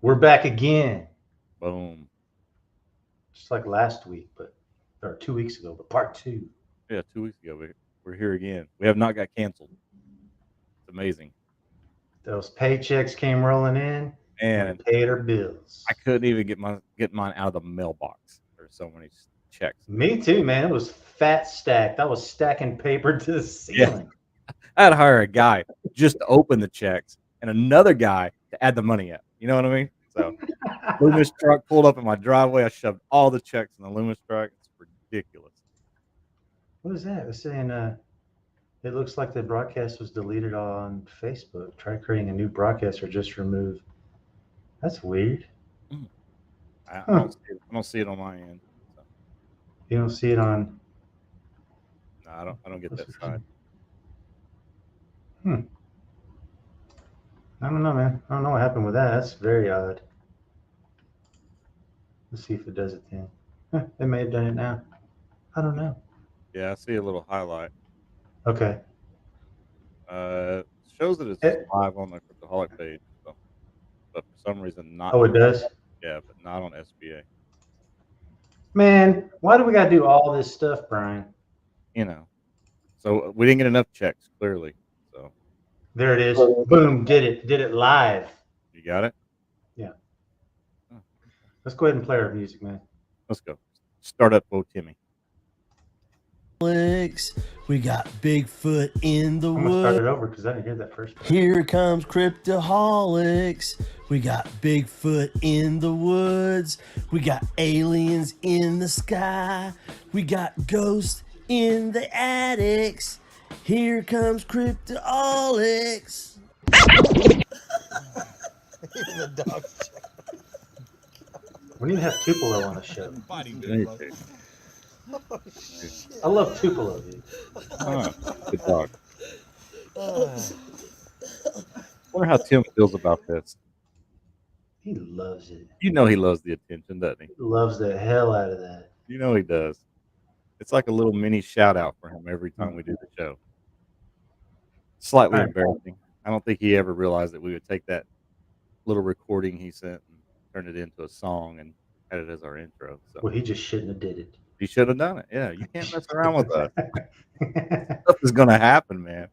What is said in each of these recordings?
We're back again, Boom. just like last week, or 2 weeks ago, but part two. Yeah, 2 weeks ago we're here again. We have not got canceled. It's amazing. Those paychecks came rolling in, and we And paid our I bills. couldn't even get mine out of the mailbox. There's so many checks in there. Me too, man. It was fat stacked. I was stacking paper to the Yeah, ceiling. I had to hire a guy just to open the checks and another guy to add the money up. You know what I mean? So Loomis truck pulled up in my driveway. I shoved all the checks in the Loomis truck. It's ridiculous. What is that? It's saying it looks like the broadcast was deleted on Facebook. Try creating a new broadcast or just remove. That's weird. Mm. I Huh. don't see it. I don't see it on my end. So You don't see it on. no, I don't get that side. Hmm. I don't know, man. I don't know what happened with that. That's very odd. Let's see if it does a thing. Huh, they may have done it now. I don't know. Yeah, I see a little highlight. Okay. Shows that it's Eh, live on the Cryptoholic page, so, but for some reason not. oh, it does? Yeah, but not on SBA. Man, why do we got to do all this stuff, Brian? You know, so we didn't get enough checks clearly. So There it is. Boom, did it. Did it live. you got it. Yeah. Oh, okay. Let's go ahead and play our music, man. Let's go. Start up, Bo Timmy. We got Bigfoot in the I'm going to start woods. it over because I didn't hear that first part. Here comes Cryptoholics. We got Bigfoot in the woods. We got aliens in the sky. We got ghosts in the attics. Here comes Cryptoholics. The dog. We need to have Tupelo on the show. Okay. Oh, shit. I love Tupelo, dude. Ah, good dog. Wonder how Tim feels about this. He loves it. You know he loves the attention, doesn't he? He loves the hell out of that. You know he does. It's like a little mini shout out for him every time we do the show. Slightly All right. embarrassing. I don't think he ever realized that we would take that little recording he sent and turn it into a song and had it as our intro. So Well, he just shouldn't have did it. he should have done it. Yeah, you can't mess around with us. Stuff is gonna happen, man.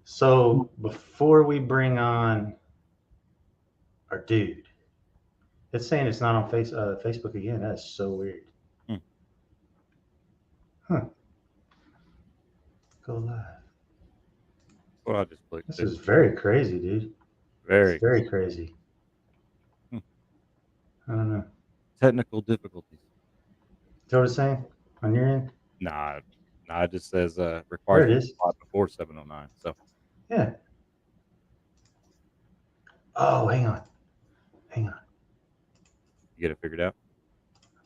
So before we bring on our dude, it's saying it's not on Facebook again. That is so weird. Hmm. Huh. Go live. Well, I just clicked This it. is very crazy, dude. Very It's very crazy. Hmm. I don't know. Technical difficulties. Is that what it's saying on your end? Nah, it just says There requires it a is. slot before 7:09. So Yeah. Oh, hang on. Hang on. you get it figured out.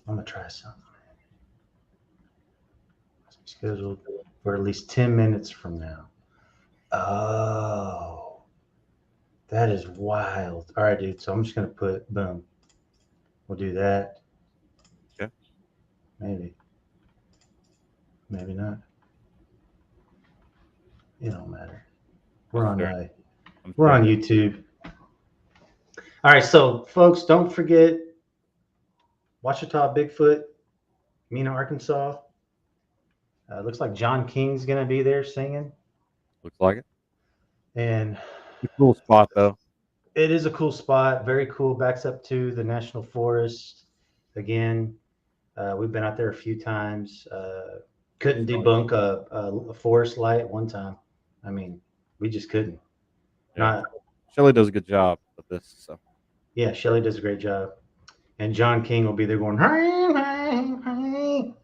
I'm gonna try something. Must be scheduled for at least 10 minutes from now. Oh, that is wild. All right, dude. So I'm just gonna put boom. We'll do that. Okay. Maybe. Maybe not. It don't matter. We're on I'm we're on staring. YouTube. All right, so folks, don't forget Washita Bigfoot, Mena, Arkansas. Looks like John King's gonna be there singing, Looks like it. and It's a cool spot though. it is a cool spot. Very cool. Backs up to the national forest. Again, we've been out there a few times. Couldn't debunk a forest light one time. I mean, we just couldn't. Yeah. Not Shelly does a good job with this. So Yeah, Shelly does a great job, and John King will be there going. Hey, hey, hey.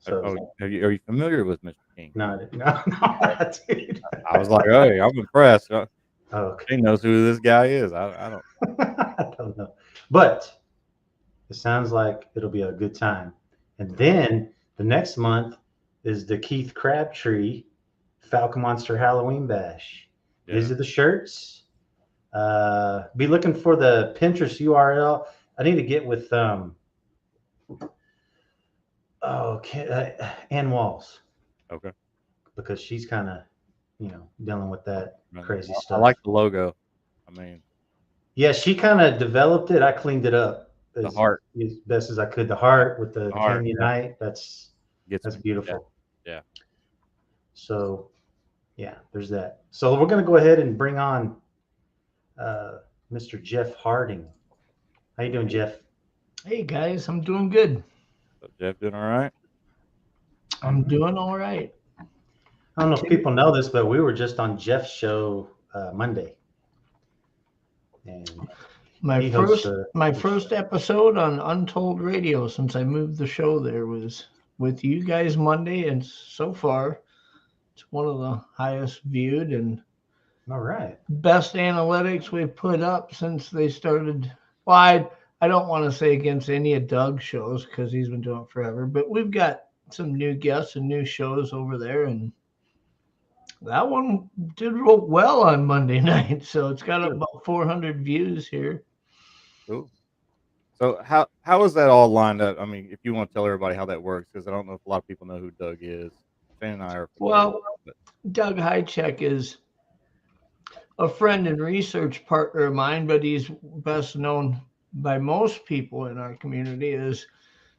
So are you familiar with Mr. King? no, dude. I was like, hey, I'm impressed. Okay. He knows who this guy is. I don't. I don't know, but it sounds like it'll be a good time. And then the next month is the Keith Crabtree Falcon Monster Halloween Bash. Yeah. These are the shirts. Be looking for the Pinterest URL. I need to get with Ann Walls Okay. because she's kind of dealing with that crazy I stuff. like the logo. I mean, Yeah, she kind of developed it. I cleaned it up The as, heart, as best as I could. The heart with the the heart Kenya yeah, Night, that's gets me. Yeah, beautiful. yeah. So yeah, there's that. So we're gonna go ahead and bring on uh, Mr. Jeff Harding. How you doing, Jeff? Hey guys, I'm doing good. So Jeff doing all right? I'm doing all right. I don't know if people know this, but we were just on Jeff's show Monday, and My he hosts first a my first episode on Untold Radio since I moved the show there was with you guys Monday, and so far it's one of the highest viewed and all right. best analytics we've put up since they started. Well, I don't want to say against any of Doug's shows because he's been doing it forever, but we've got some new guests and new shows over there, and that one did real well on Monday night. So it's got Good. about 400 views here. Cool. So how is that all lined up? I mean, if you want to tell everybody how that works, because I don't know if a lot of people know who Doug is. Shane and I are familiar with Well, him, but Doug Hycheck is a friend and research partner of mine, but he's best known by most people in our community as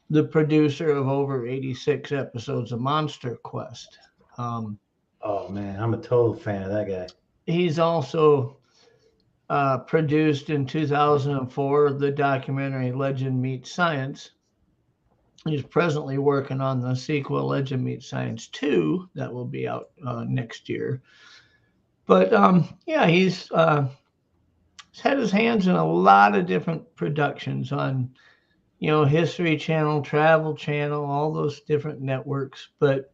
the producer of over 86 episodes of Monster Quest. Um, Oh man, I'm a total fan of that guy. he's also produced in 2004 the documentary Legend Meets Science. He's presently working on the sequel Legend Meets Science 2 that will be out next year. But yeah, he's had his hands in a lot of different productions on, History Channel, Travel Channel, all those different networks. But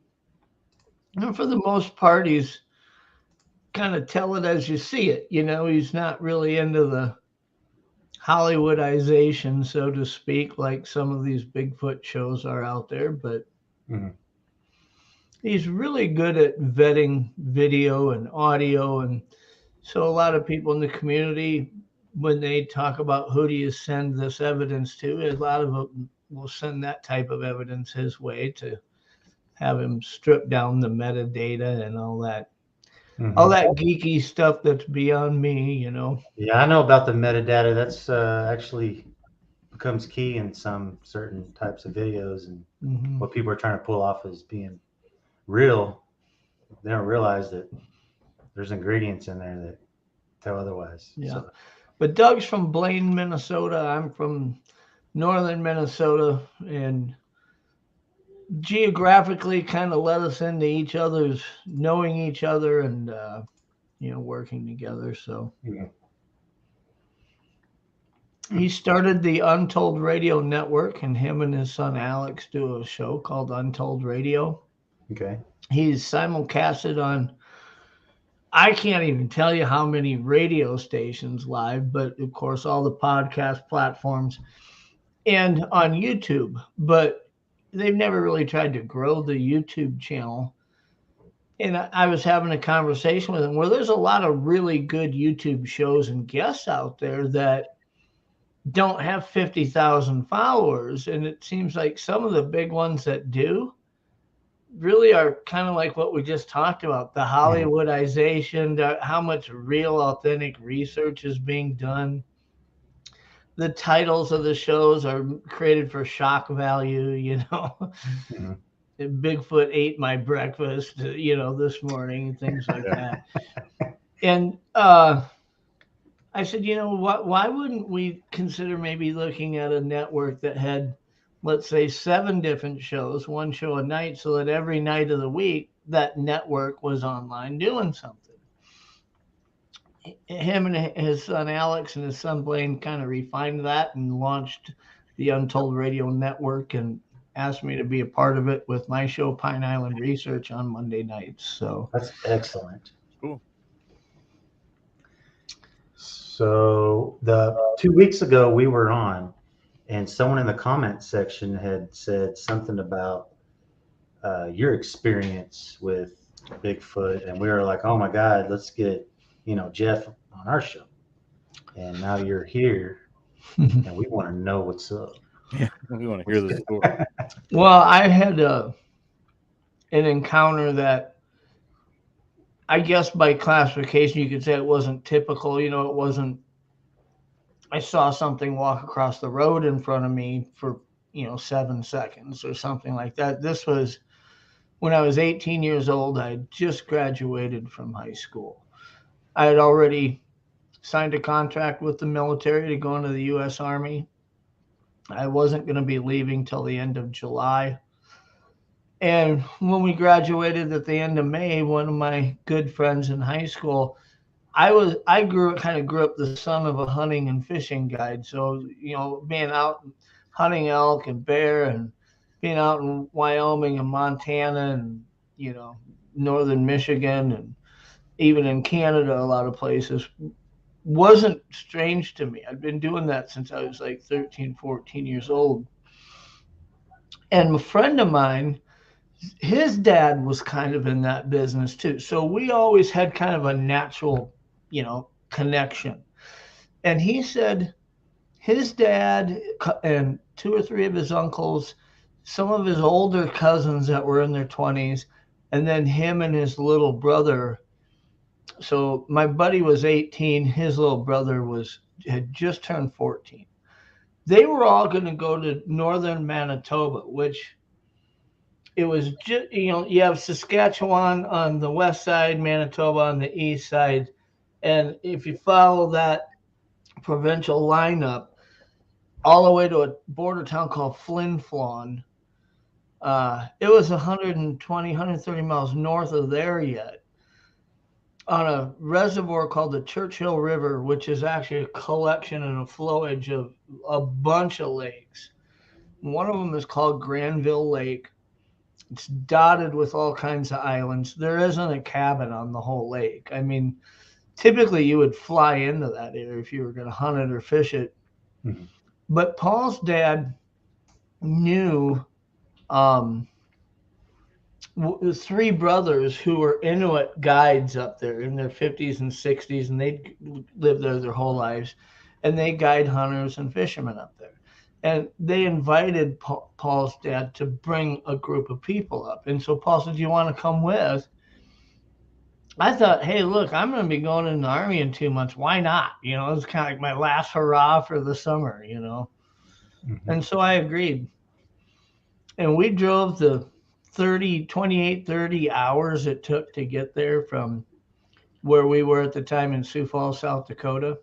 for the most part, he's kind of tell it as you see it. He's not really into the Hollywoodization, so to speak, like some of these Bigfoot shows are out there. But Mhm. he's really good at vetting video and audio. And so a lot of people in the community, when they talk about who do you send this evidence to, a lot of them will send that type of evidence his way to have him strip down the metadata and all that geeky stuff that's beyond me. Yeah, I know about the metadata. That's actually becomes key in some certain types of videos, and Hmm. what people are trying to pull off as being real. They don't realize that there's ingredients in there that tell otherwise. Yeah. So, But Doug's from Blaine, Minnesota. I'm from northern Minnesota, and geographically kind of led us into each other's knowing each other and working together. So yeah. he started the Untold Radio Network, and him and his son Alex do a show called Untold Radio. Okay. He's simulcasted on, I can't even tell you how many radio stations live, but of course all the podcast platforms and on YouTube. But they've never really tried to grow the YouTube channel. And I was having a conversation with him where there's a lot of really good YouTube shows and guests out there that don't have 50,000 followers. And it seems like some of the big ones that do really are kind of like what we just talked about, the Hollywoodization, how much real, authentic research is being done. The titles of the shows are created for shock value. Mhm. Bigfoot ate my breakfast, this morning, things like Yeah. that. And I said, why wouldn't we consider maybe looking at a network that had, let's say, 7 different shows, one show a night, so that every night of the week that network was online doing something. Him and his son Alex and his son Blaine kind of refined that and launched the Untold Radio Network and asked me to be a part of it with my show Pine Island Research on Monday nights. So That's excellent. Cool. So the 2 weeks ago we were on, and someone in the comment section had said something about your experience with Bigfoot, and we were like, "Oh my God, let's get Jeff on our show." And now you're here, and we want to know what's up. Yeah, we want to hear the story. well, I had an encounter that I guess by classification you could say it wasn't typical. It wasn't I saw something walk across the road in front of me for, 7 seconds or something like that. This was when I was 18 years old. I had just graduated from high school. I had already signed a contract with the military to go into the U.S. Army. I wasn't going to be leaving till the end of July. And when we graduated at the end of May, one of my good friends in high school, I grew up the son of a hunting and fishing guide. So, being out hunting elk and bear and being out in Wyoming and Montana and, northern Michigan and even in Canada, a lot of places wasn't strange to me. I'd been doing that since I was like 13, 14 years old. And a friend of mine, his dad was kind of in that business too. So we always had kind of a natural, connection. And he said his dad and two or three of his uncles, some of his older cousins that were in their 20s, and then him and his little brother. So my buddy was 18, his little brother had just turned 14. They were all going to go to northern Manitoba, which it was just, you have Saskatchewan on the west side, Manitoba on the east side. And if you follow that provincial lineup all the way to a border town called Flin Flon, it was 120, 130 miles north of there yet, on a reservoir called the Churchill River, which is actually a collection and a flowage of a bunch of lakes. One of them is called Granville Lake. It's dotted with all kinds of islands. There isn't a cabin on the whole lake. I mean, typically you would fly into that area if you were going to hunt it or fish it. Mm-hmm. But Paul's dad knew three brothers who were Inuit guides up there in their 50s and 60s, and they lived there their whole lives, and they guide hunters and fishermen up there. And they invited Paul's dad to bring a group of people up. And so Paul said, "Do you want to come with?" I thought, hey, look, I'm going to be going in the Army in 2 months. Why not? It's kind of like my last hurrah for the summer, Mm-hmm. And so I agreed. And we drove the 30 hours it took to get there from where we were at the time in Sioux Falls, South Dakota.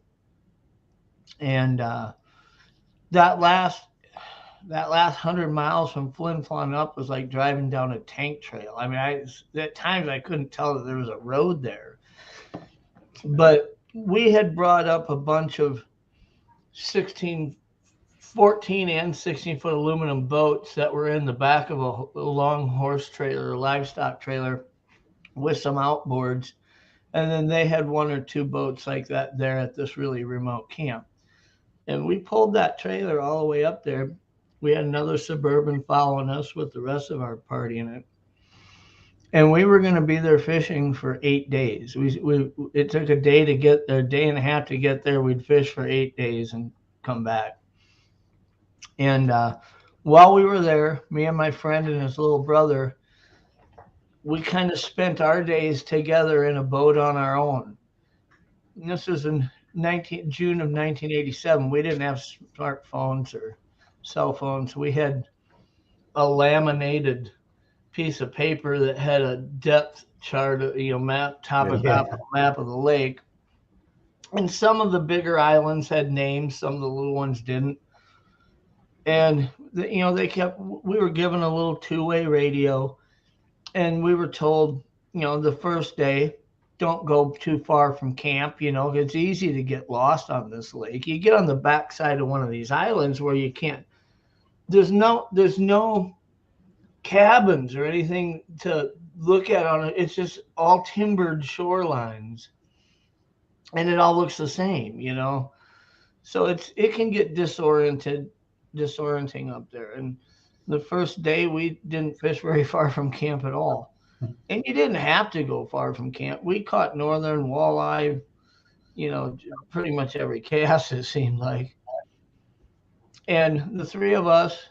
And that last 100 miles from Flin Flon up was like driving down a tank trail. I mean, at times I couldn't tell that there was a road there. But we had brought up a bunch of 14 and 16-foot aluminum boats that were in the back of a long horse trailer, a livestock trailer, with some outboards. And then they had one or two boats like that there at this really remote camp. And we pulled that trailer all the way up there. We had another Suburban following us with the rest of our party in it. And we were going to be there fishing for 8 days. It took a day to get there, a day and a half to get there. We'd fish for 8 days and come back. And while we were there, me and my friend and his little brother, we kind of spent our days together in a boat on our own. And this was in June of 1987. We didn't have smartphones or cell phones. We had a laminated piece of paper that had a depth chart, topographical map of the lake. And some of the bigger islands had names, some of the little ones didn't. And we were given a little two-way radio, and we were told, the first day, don't go too far from camp. It's easy to get lost on this lake. You get on the backside of one of these islands where you can't. There's no cabins or anything to look at on it. It's just all timbered shorelines, and it all looks the same. So it can get disorienting up there. And the first day we didn't fish very far from camp at all. And you didn't have to go far from camp. We caught northern walleye, pretty much every cast, it seemed like. And the three of us,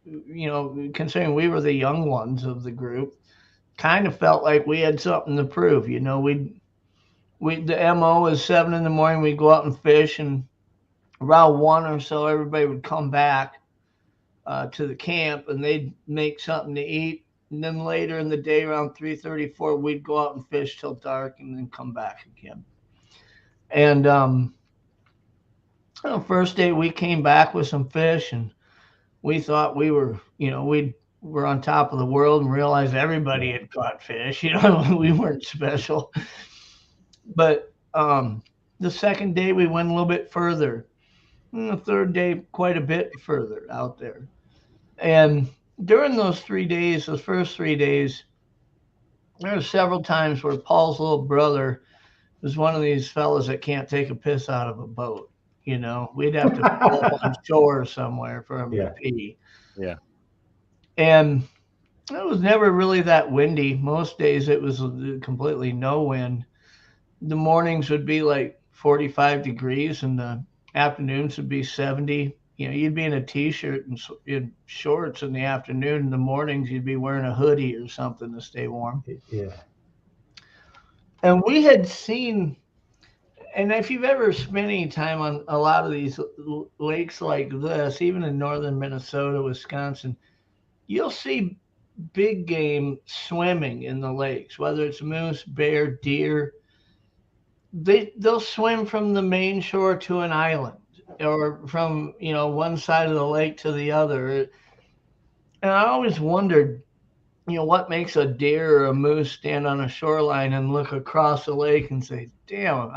considering we were the young ones of the group, kind of felt like we had something to prove. The MO is 7 a.m. We'd go out and fish, and around 1 or so, everybody would come back to the camp, and they'd make something to eat. And then later in the day, around 3:34, we'd go out and fish till dark, and then come back again. And first day we came back with some fish, and we thought we were, we were on top of the world, and realized everybody had caught fish. We weren't special. But the second day we went a little bit further. And the third day, quite a bit further out there. And during those 3 days, those first 3 days, there were several times where Paul's little brother was one of these fellas that can't take a piss out of a boat. We'd have to pull up on shore somewhere for him to pee. Yeah. And it was never really that windy. Most days it was completely no wind. The mornings would be like 45 degrees, and the afternoons would be 70. You'd be in a t-shirt and in shorts in the afternoon. In the mornings, you'd be wearing a hoodie or something to stay warm. Yeah. And we had seen, and if you've ever spent any time on a lot of these lakes like this, even in northern Minnesota, Wisconsin, you'll see big game swimming in the lakes, whether it's moose, bear, deer. They'll swim from the main shore to an island, or from one side of the lake to the other. And I always wondered, what makes a deer or a moose stand on a shoreline and look across the lake and say, damn,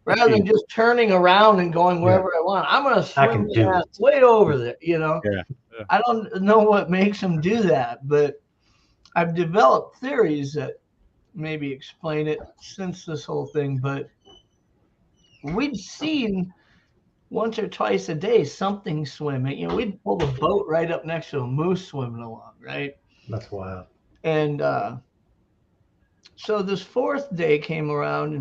rather than just turning around and going wherever I want, I'm going to swim way over there. Yeah. I don't know what makes them do that, but I've developed theories that maybe explain it since this whole thing. But we'd seen once or twice a day something swimming. We'd pull the boat right up next to a moose swimming along, right? That's wild. And so this fourth day came around,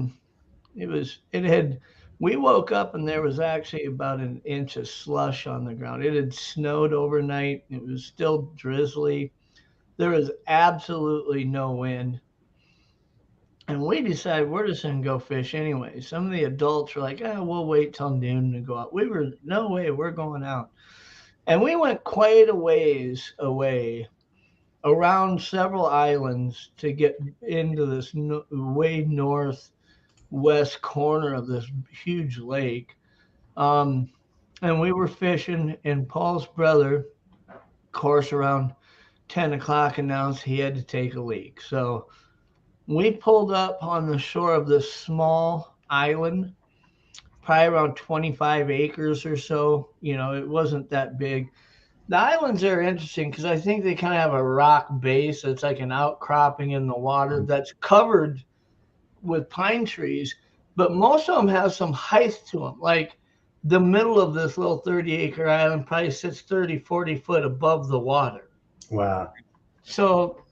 and we woke up and there was actually about an inch of slush on the ground. It had snowed overnight. It was still drizzly. There was absolutely no wind. And we decided we're just going to go fish anyway. Some of the adults were like, we'll wait till noon to go out. We were, no way, we're going out. And we went quite a ways away, around several islands, to get into this way northwest corner of this huge lake. And we were fishing, and Paul's brother, of course, around 10 o'clock announced he had to take a leak. So we pulled up on the shore of this small island, probably around 25 acres or so. It wasn't that big. The islands are interesting because I think they kind of have a rock base. It's like an outcropping in the water that's covered with pine trees, but most of them have some height to them. Like the middle of this little 30-acre island probably sits 30, 40 foot above the water. Wow. So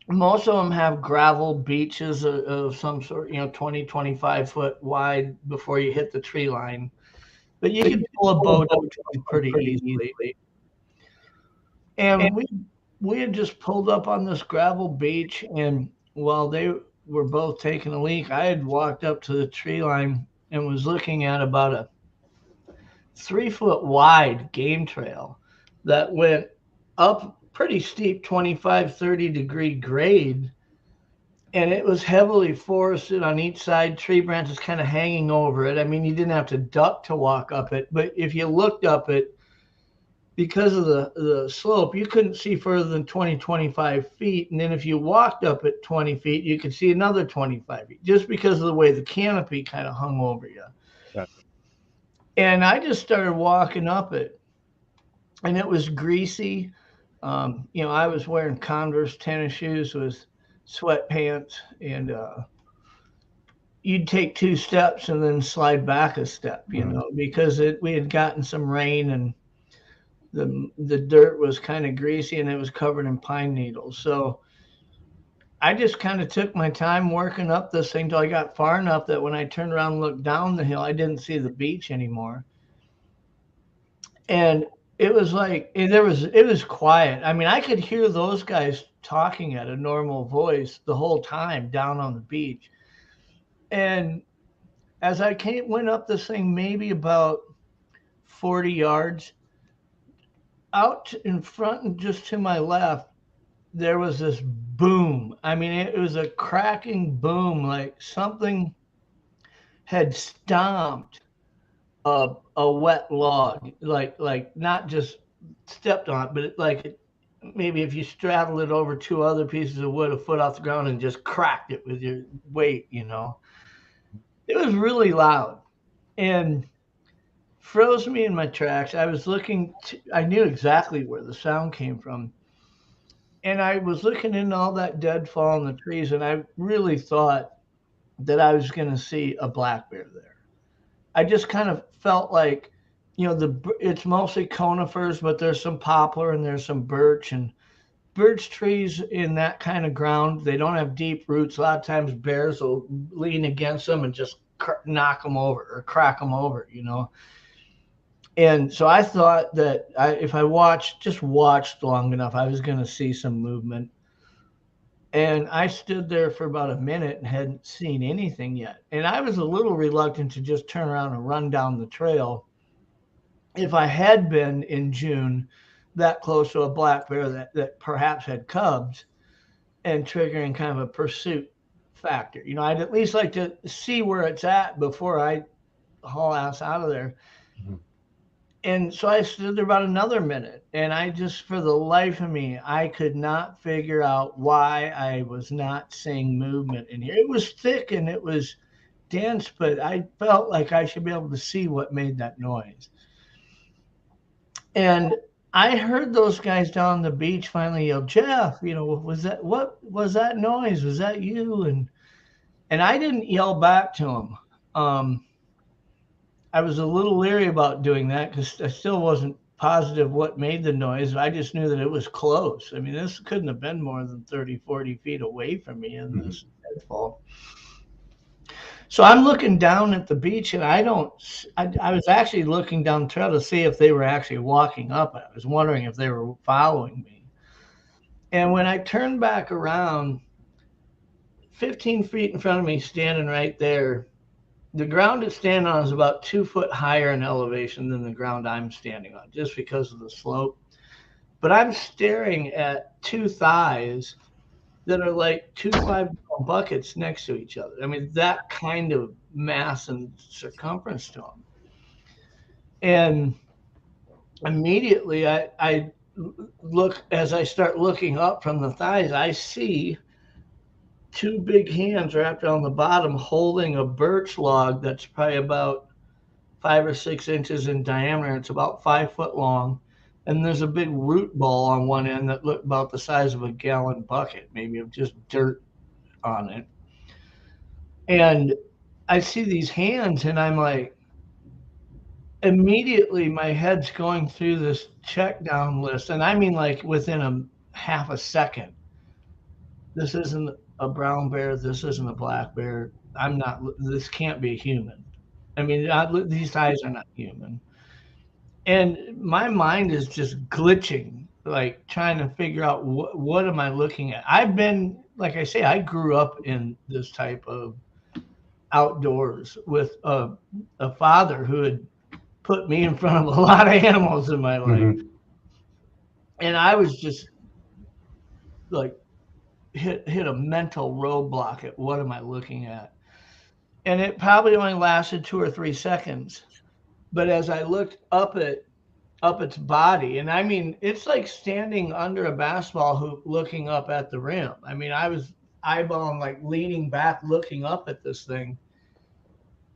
most of them have gravel beaches of some sort, 20, 25 foot wide before you hit the tree line. But you can pull a boat up to them pretty easily. And we had just pulled up on this gravel beach, and while they were both taking a leak, I had walked up to the tree line and was looking at about a 3 foot wide game trail that went up pretty steep 25, 30 degree grade. And it was heavily forested on each side, tree branches kind of hanging over it. I mean, you didn't have to duck to walk up it, but if you looked up it, because of the slope, you couldn't see further than 20, 25 feet. And then if you walked up at 20 feet, you could see another 25 feet, just because of the way the canopy kind of hung over you. Gotcha. And I just started walking up it, and it was greasy. I was wearing Converse tennis shoes with sweatpants, and you'd take 2 steps and then slide back a step, because we had gotten some rain, and the dirt was kind of greasy, and it was covered in pine needles. So I just kind of took my time working up this thing till I got far enough that when I turned around and looked down the hill, I didn't see the beach anymore. And it was like, it was quiet. I mean, I could hear those guys talking at a normal voice the whole time down on the beach. And as I went up this thing, maybe about 40 yards. Out in front and just to my left, there was this boom. I mean, it was a cracking boom, like something had stomped a wet log, like not just stepped on it, but maybe if you straddled it over two other pieces of wood a foot off the ground and just cracked it with your weight, you know. It was really loud and froze me in my tracks. I was I knew exactly where the sound came from. And I was looking into all that deadfall in the trees, and I really thought that I was going to see a black bear there. I just kind of felt like, you know, it's mostly conifers, but there's some poplar and there's some birch, and birch trees in that kind of ground, they don't have deep roots. A lot of times bears will lean against them and just knock them over or crack them over, you know. And so I thought that if I just watched long enough, I was going to see some movement. And I stood there for about a minute and hadn't seen anything yet. And I was a little reluctant to just turn around and run down the trail. If I had been in June that close to a black bear that perhaps had cubs and triggering kind of a pursuit factor, you know, I'd at least like to see where it's at before I haul ass out of there. Mm-hmm. And so I stood there about another minute, and I just, for the life of me, I could not figure out why I was not seeing movement in here. It was thick and it was dense, but I felt like I should be able to see what made that noise. And I heard those guys down the beach finally yell, "Jeff, you know, what was that noise? Was that you?" And I didn't yell back to them. I was a little leery about doing that because I still wasn't positive what made the noise. I just knew that it was close. I mean, this couldn't have been more than 30, 40 feet away from me in this deadfall. So I'm looking down at the beach, and I was actually looking down the trail to see if they were actually walking up. I was wondering if they were following me. And when I turned back around, 15 feet in front of me, standing right there, the ground it's standing on is about 2 foot higher in elevation than the ground I'm standing on, just because of the slope. But I'm staring at two thighs that are like 2 5-gallon buckets next to each other. I mean, that kind of mass and circumference to them. And immediately I look, as I start looking up from the thighs, I see two big hands wrapped around the bottom holding a birch log that's probably about 5 or 6 inches in diameter. It's about 5 foot long. And there's a big root ball on one end that looked about the size of a gallon bucket, maybe of just dirt on it. And I see these hands, and I'm like, immediately my head's going through this check down list. And I mean, like within a half a second. This isn't a brown bear. This isn't a black bear. This can't be a human. I mean, these eyes are not human. And my mind is just glitching, like trying to figure out what am I looking at? I've been, like I say, I grew up in this type of outdoors with a father who had put me in front of a lot of animals in my life. Mm-hmm. And I was just like, hit a mental roadblock at what am I looking at? And it probably only lasted 2 or 3 seconds. But as I looked up its body, and I mean, it's like standing under a basketball hoop looking up at the rim. I mean, I was eyeballing, like leaning back, looking up at this thing.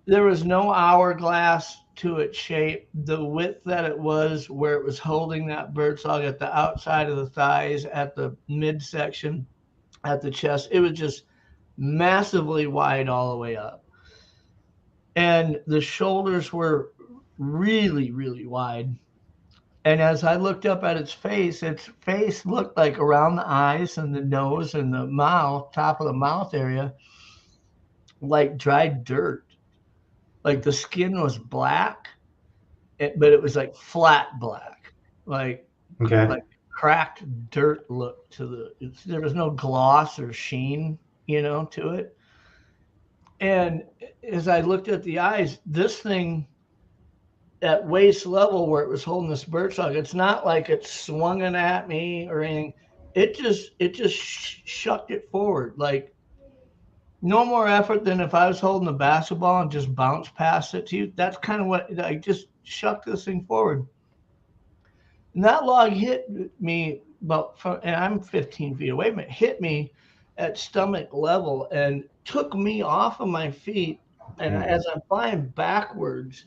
There was no hourglass to its shape. The width that it was, where it was holding that birch log at the outside of the thighs, at the midsection, at the chest, it was just massively wide all the way up. And the shoulders were really, really wide. And as I looked up at its face looked like around the eyes and the nose and the mouth, top of the mouth area, like dried dirt. Like the skin was black, but it was like flat black, like cracked dirt look to there was no gloss or sheen, you know, to it. And as I looked at the eyes, this thing at waist level where it was holding this birch log. It's not like it's swinging at me or anything. It just shucked it forward, like no more effort than if I was holding a basketball and just bounced past it to you. That's kind of what I just shucked this thing forward. And that log hit me and I'm 15 feet away, but it hit me at stomach level and took me off of my feet. And as I'm flying backwards,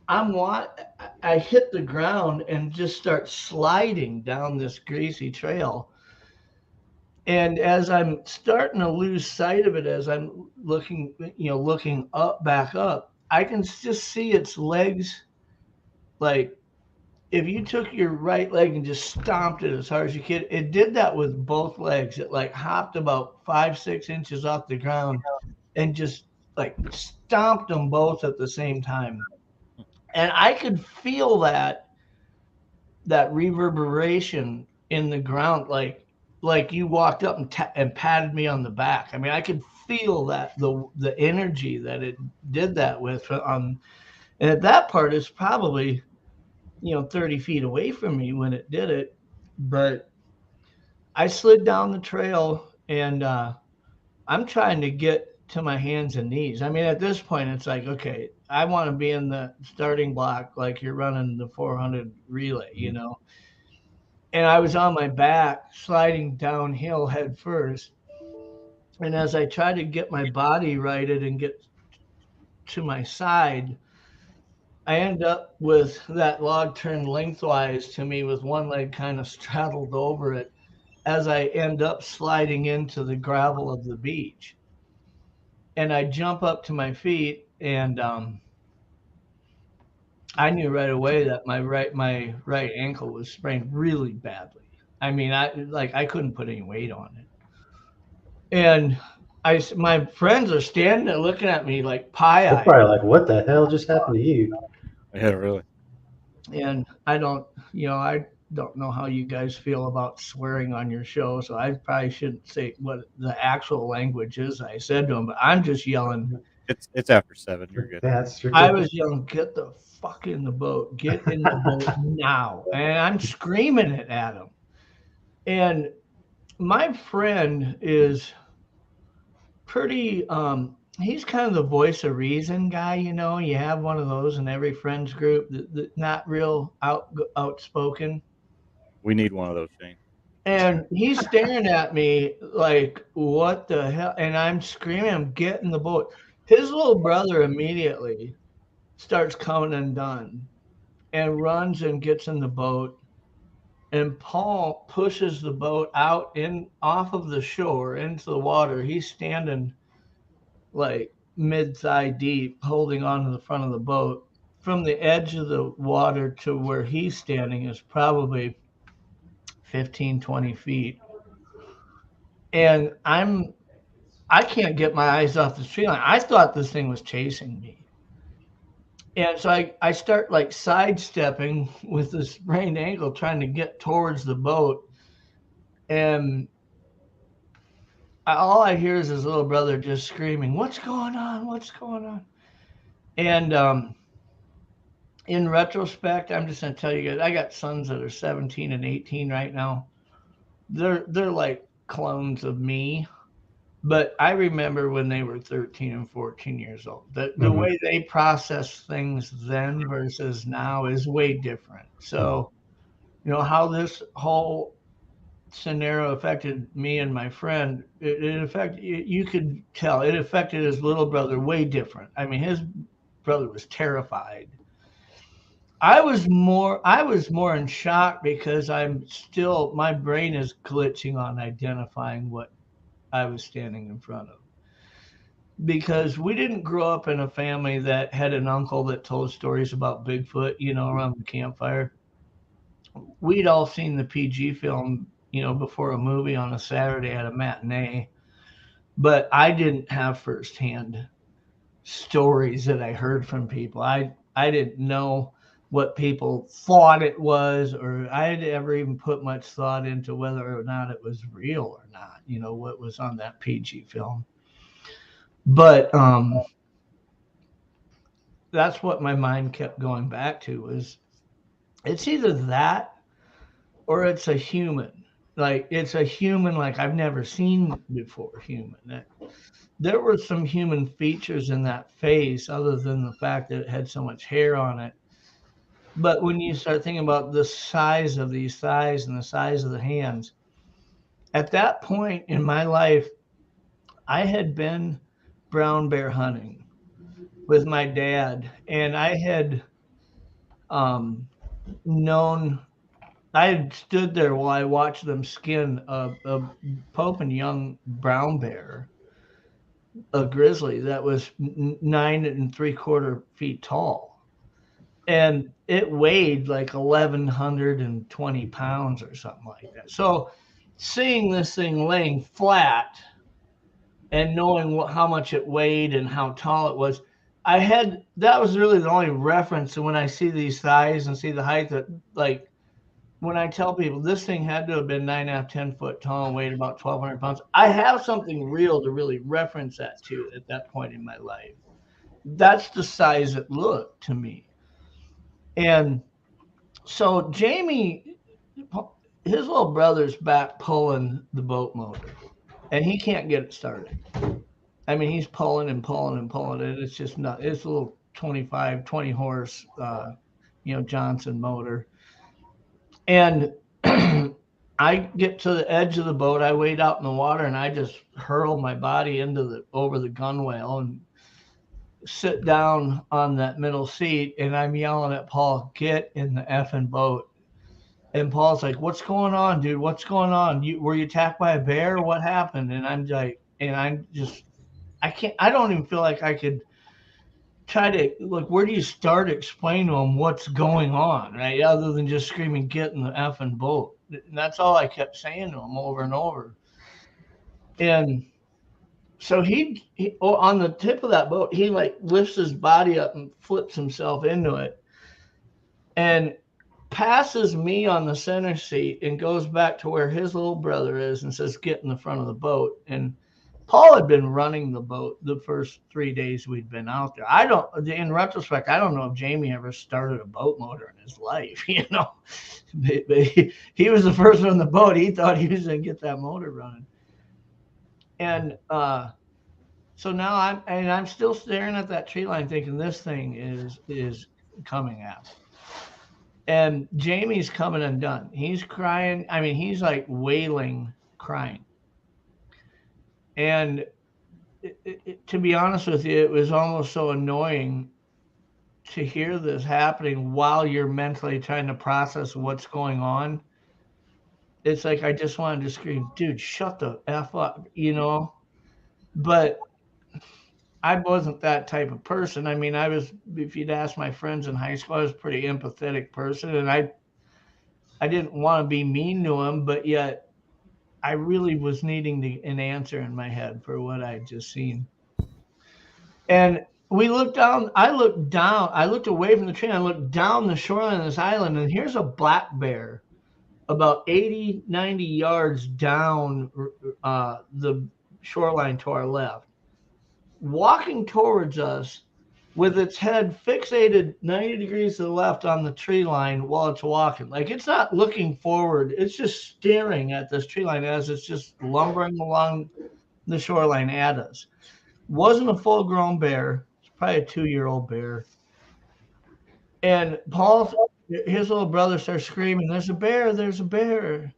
I hit the ground and just start sliding down this greasy trail. And as I'm starting to lose sight of it, as I'm looking up, back up, I can just see its legs. Like if you took your right leg and just stomped it as hard as you could, it did that with both legs. It like hopped about 5-6 inches off the ground and just like stomped them both at the same time. And I could feel that reverberation in the ground, like you walked up and patted me on the back. I mean, I could feel that the energy that it did that with. And at that part, it's probably 30 feet away from me when it did it. But I slid down the trail and I'm trying to get to my hands and knees. I mean, at this point, it's like, okay, I want to be in the starting block like you're running the 400 relay, And I was on my back sliding downhill head first. And as I tried to get my body righted and get to my side, I end up with that log turned lengthwise to me with one leg kind of straddled over it as I end up sliding into the gravel of the beach. And I jump up to my feet and I knew right away that my right ankle was sprained really badly. I mean, I couldn't put any weight on it. And my friends are standing there looking at me like They're pie-eyed. probably like, what the hell just happened to you? Yeah, really. And I don't know how you guys feel about swearing on your show, so I probably shouldn't say what the actual language is I said to them, but I'm just yelling. It's after 7. You're good. I was yelling, get the fuck in the boat. Get in the boat now. And I'm screaming it at him. And my friend is pretty he's kind of the voice of reason guy, you have one of those in every friends group that not real outspoken. We need one of those, Shane. And he's staring at me like, what the hell? And I'm screaming, I'm getting the boat. His little brother immediately starts coming undone and runs and gets in the boat. And Paul pushes the boat out off of the shore into the water. He's standing like mid-thigh deep, holding on to the front of the boat. From the edge of the water to where he's standing is probably 15, 20 feet. And I can't get my eyes off the tree line. I thought this thing was chasing me. And so I start like sidestepping with this sprained ankle, trying to get towards the boat. And all I hear is his little brother just screaming, what's going on? What's going on? And in retrospect, I'm just going to tell you guys, I got sons that are 17 and 18 right now. They're like clones of me. But I remember when they were 13 and 14 years old. The way they process things then versus now is way different. So, how this whole scenario affected me and my friend, it affected, you could tell, it affected his little brother way different. I mean, his brother was terrified. I was more in shock because my brain is glitching on identifying what I was standing in front of, because we didn't grow up in a family that had an uncle that told stories about Bigfoot, around the campfire. We'd all seen the PG film, before a movie on a Saturday at a matinee, but I didn't have firsthand stories that I heard from people. I didn't know what people thought it was, or I'd ever even put much thought into whether or not it was real or not, what was on that PG film. But that's what my mind kept going back to, was it's either that or it's a human. Like it's a human like I've never seen before human. There were some human features in that face other than the fact that it had so much hair on it. But when you start thinking about the size of these thighs and the size of the hands, at that point in my life, I had been brown bear hunting with my dad, and I had um, known. I had stood there while I watched them skin a Pope and young brown bear, a grizzly that was 9 3/4 feet tall, and it weighed like 1,120 pounds or something like that. So, seeing this thing laying flat and knowing how much it weighed and how tall it was, that was really the only reference. And when I see these thighs and see the height, that like when I tell people this thing had to have been 9.5, 10 foot tall and weighed about 1,200 pounds, I have something real to really reference that to at that point in my life. That's the size it looked to me. And so Jamie, his little brother's back pulling the boat motor, and he can't get it started. I mean, he's pulling and pulling and pulling it. It's just not. It's a little 25, 20 horse, Johnson motor. And I get to the edge of the boat. I wade out in the water, and I just hurl my body over the gunwale and sit down on that middle seat. And I'm yelling at Paul, "Get in the effing boat!" And Paul's like, "What's going on, dude? What's going on? Were you attacked by a bear? What happened?" And I'm like, I don't even feel like I could try to, like, where do you start to explain to him what's going on, right? Other than just screaming, "Get in the effing boat." And that's all I kept saying to him over and over. And so he on the tip of that boat, he like lifts his body up and flips himself into it and passes me on the center seat and goes back to where his little brother is and says, "Get in the front of the boat." And Paul had been running the boat the first 3 days we'd been out there. In retrospect, I don't know if Jamie ever started a boat motor in his life, but he was the first one on the boat. He thought he was going to get that motor running. And so now I'm still staring at that tree line thinking this thing is coming at me. And Jamie's coming undone. He's crying. I mean, he's like wailing, crying. And to be honest with you, it was almost so annoying to hear this happening while you're mentally trying to process what's going on. It's like I just wanted to scream, "Dude, shut the F up," But I wasn't that type of person. I mean, if you'd ask my friends in high school, I was a pretty empathetic person, and I didn't want to be mean to him, but yet I really was needing an answer in my head for what I'd just seen. And we looked down. I looked away from the tree. And I looked down the shoreline of this island, and here's a black bear about 80, 90 yards down the shoreline to our left, walking towards us with its head fixated 90 degrees to the left on the tree line while it's walking. Like, it's not looking forward. It's just staring at this tree line as it's just lumbering along the shoreline at us. Wasn't a full-grown bear. It's probably a 2-year-old bear. And his little brother starts screaming, "There's a bear, there's a bear."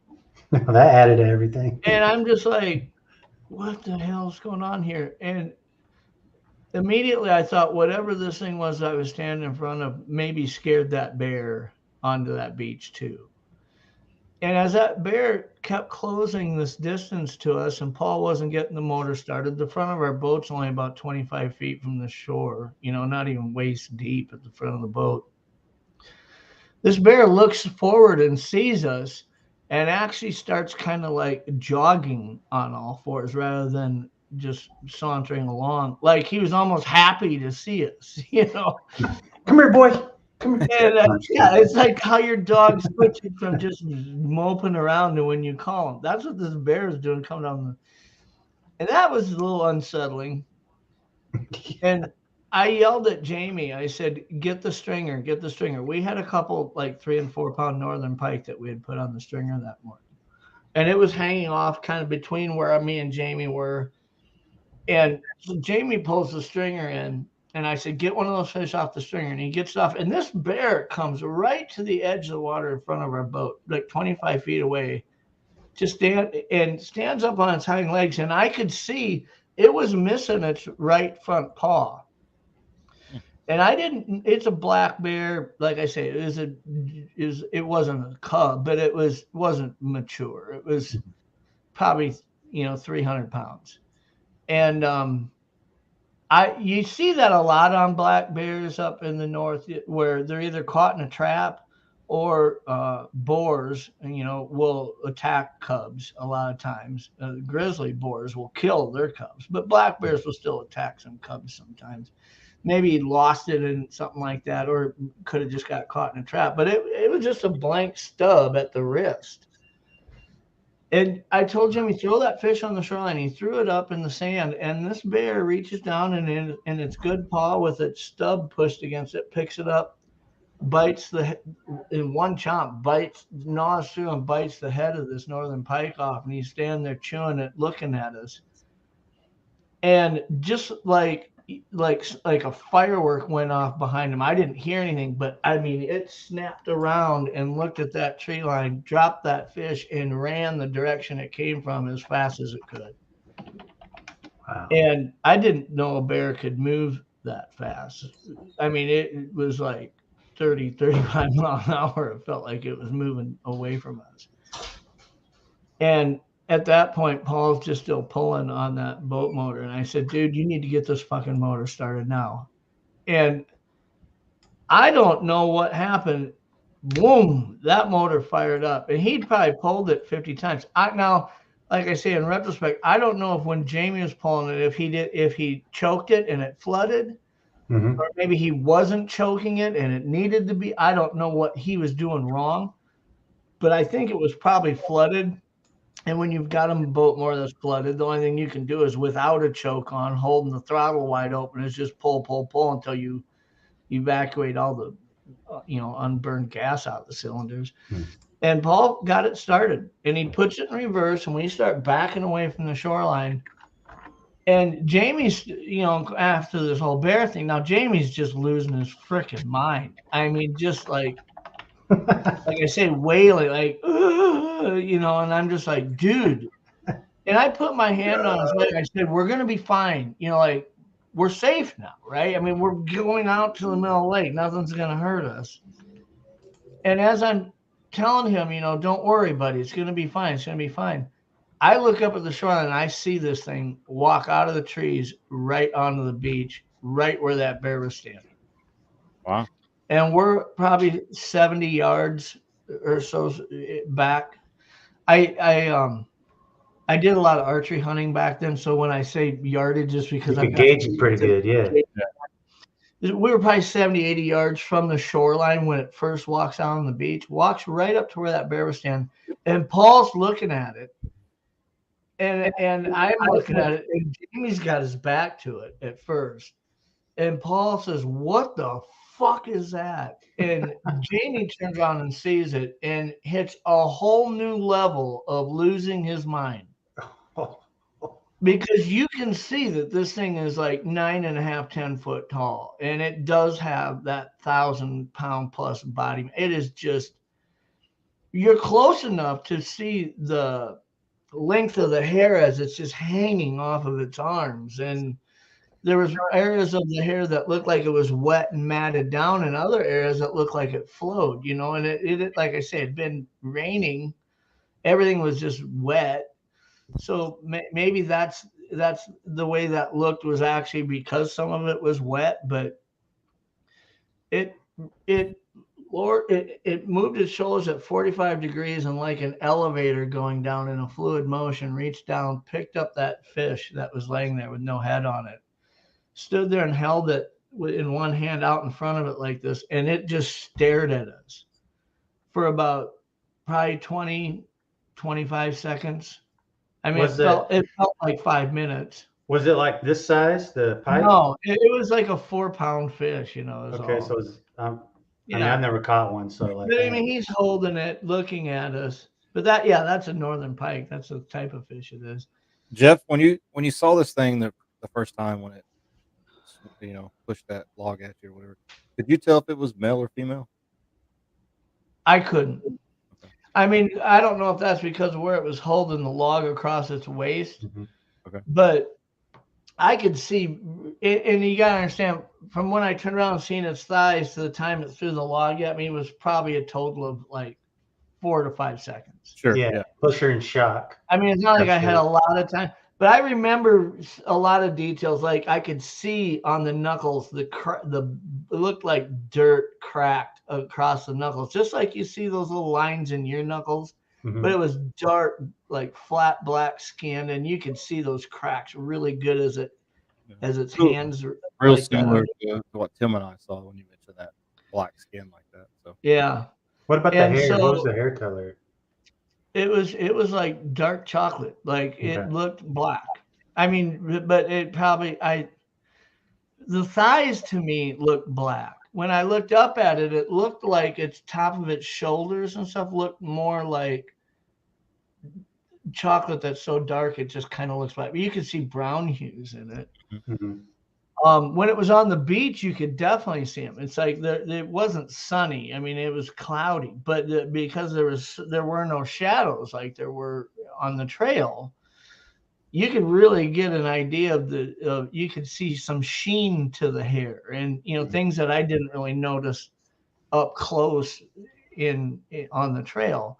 That added to everything. And I'm just like, what the hell's going on here? And immediately I thought whatever this thing was I was standing in front of maybe scared that bear onto that beach too. And as that bear kept closing this distance to us and Paul wasn't getting the motor started, the front of our boat's only about 25 feet from the shore, not even waist deep at the front of the boat. This bear looks forward and sees us and actually starts kind of like jogging on all fours rather than just sauntering along. Like he was almost happy to see us, Come here, boy. Come here. And it's like how your dog switches from just moping around to when you call him. That's what this bear is doing, coming down. And that was a little unsettling. And I yelled at Jamie. I said, get the stringer, get the stringer. We had a couple like 3 and 4 pound northern pike that we had put on the stringer that morning. And it was hanging off kind of between where me and Jamie were. And so Jamie pulls the stringer in, and I said, get one of those fish off the stringer. And he gets it off. And this bear comes right to the edge of the water in front of our boat, like 25 feet away, just stands up on its hind legs. And I could see it was missing its right front paw. And I didn't, it's a black bear. Like I say, it wasn't a cub, but it wasn't mature. It was probably, 300 pounds. And you see that a lot on black bears up in the north, where they're either caught in a trap or boars, will attack cubs a lot of times. Grizzly boars will kill their cubs, but black bears will still attack some cubs sometimes. Maybe he lost it in something like that, or could have just got caught in a trap. But it was just a blank stub at the wrist. And I told Jimmy, throw that fish on the shoreline. He threw it up in the sand, and this bear reaches down and in its good paw with its stub pushed against it, picks it up, bites in one chomp, gnaws through and bites the head of this northern pike off. And he's standing there chewing it, looking at us. And just like a firework went off behind him. I didn't hear anything, but I mean, it snapped around and looked at that tree line, dropped that fish, and ran the direction it came from as fast as it could. Wow. And I didn't know a bear could move that fast. I mean, it was like 30, 35 miles an hour. It felt like it was moving away from us. And at that point, Paul's just still pulling on that boat motor. And I said, dude, you need to get this fucking motor started now. And I don't know what happened. Boom, that motor fired up. And he'd probably pulled it 50 times. Now, like I say, in retrospect, I don't know if when Jamie was pulling it, if he choked it and it flooded, or maybe he wasn't choking it and it needed to be. I don't know what he was doing wrong. But I think it was probably flooded. And when you've got a boat motor that's flooded, the only thing you can do is, without a choke on, holding the throttle wide open, is just pull until you evacuate all the, unburned gas out of the cylinders. And Paul got it started, and he puts it in reverse, and we start backing away from the shoreline. And Jamie's, after this whole bear thing, now Jamie's just losing his freaking mind. I mean, just like I say, wailing, like, and I'm just like, dude. And I put my hand on his leg. I said, we're going to be fine. We're safe now, right? I mean, we're going out to the middle of the lake. Nothing's going to hurt us. And as I'm telling him, don't worry, buddy. It's going to be fine. It's going to be fine. I look up at the shoreline, and I see this thing walk out of the trees right onto the beach, right where that bear was standing. Wow. And we're probably 70 yards or so back. I did a lot of archery hunting back then, so when I say yardage, just because I gauge it pretty good, yeah. We were probably 70, 80 yards from the shoreline when it first walks out on the beach, walks right up to where that bear was standing, and Paul's looking at it, and I'm looking at it, and Jamie's got his back to it at first, and Paul says, "What the fuck is that?" And Jamie turns around and sees it and hits a whole new level of losing his mind. Because you can see that this thing is like 9.5, 10 foot tall. And it does have that 1,000-pound plus body. It is just, you're close enough to see the length of the hair as it's just hanging off of its arms. And there was areas of the hair that looked like it was wet and matted down, and other areas that looked like it flowed, and it like I said, it had been raining. Everything was just wet. So maybe that's the way that looked, was actually because some of it was wet, but it moved its shoulders at 45 degrees and, like an elevator going down in a fluid motion, reached down, picked up that fish that was laying there with no head on it, stood there and held it in one hand out in front of it like this, and it just stared at us for about probably 20, 25 seconds. I mean, it felt like 5 minutes. Was it like this size, the pike? No, it was like a 4-pound fish, you know. Okay, All. so it's, I mean, Yeah. I've never caught one, so like, But I mean, he's holding it, looking at us. But that's a northern pike. That's the type of fish it is. Jeff, when you saw this thing the first time when it pushed that log at you or whatever, could you tell if it was male or female? I couldn't. Okay. I mean, I don't know if that's because of where it was holding the log across its waist, Okay. but I could see, and you gotta understand, from when I turned around and seen its thighs to the time it threw the log at me was probably a total of like 4 to 5 seconds. Sure. yeah, plus you're in shock. I mean, it's not like I had Sure. a lot of time, but I remember a lot of details. Like I could see on the knuckles, it looked like dirt cracked across the knuckles, just like you see those little lines in your knuckles. But it was dark, like flat black skin, and you could see those cracks really good as its hands. Real like similar to what Tim and I saw when you mentioned that black skin like that. So Yeah. What about the And hair? so What was the hair color? it was like dark chocolate, like it Okay. looked black. I mean, but the thighs to me looked black. When I looked up at it, it looked like its top of its shoulders and stuff looked more like chocolate that's so dark it just kind of looks black. But you could see brown hues in it. When it was on the beach, you could definitely see them. It's like it wasn't sunny. I mean, it was cloudy, but because there were no shadows like there were on the trail, you could really get an idea of you could see some sheen to the hair and things that I didn't really notice up close on the trail.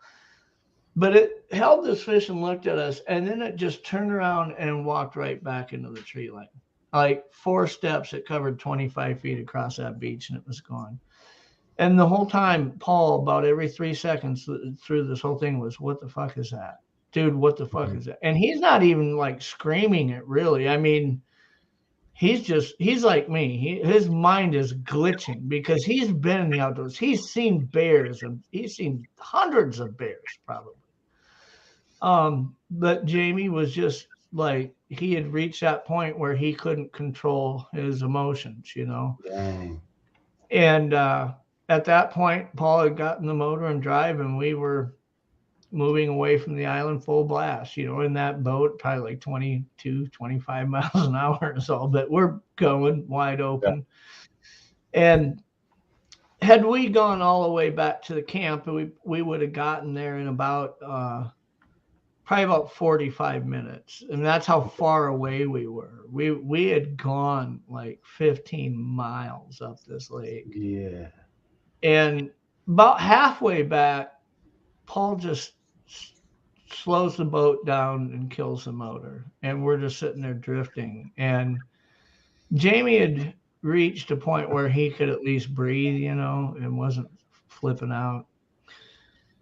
But it held this fish and looked at us, and then it just turned around and walked right back into the tree line. Like 4 steps, it covered 25 feet across that beach, and it was gone. And the whole time, Paul, about every 3 seconds through this whole thing was, "What the fuck is that? Dude, what the fuck is that?" And he's not even like screaming it really. I mean, he's like me. His mind is glitching because he's been in the outdoors. He's seen bears and he's seen hundreds of bears probably. But Jamie was just like, he had reached that point where he couldn't control his emotions, Dang. And at that point, Paul had gotten the motor and drive, and we were moving away from the island full blast, in that boat, probably like 22, 25 miles an hour or so, but we're going wide open. Yeah. And had we gone all the way back to the camp, we would have gotten there in about probably about 45 minutes. And that's how far away we were. We had gone like 15 miles up this lake. Yeah. And about halfway back, Paul just slows the boat down and kills the motor. And we're just sitting there drifting. And Jamie had reached a point where he could at least breathe, and wasn't flipping out.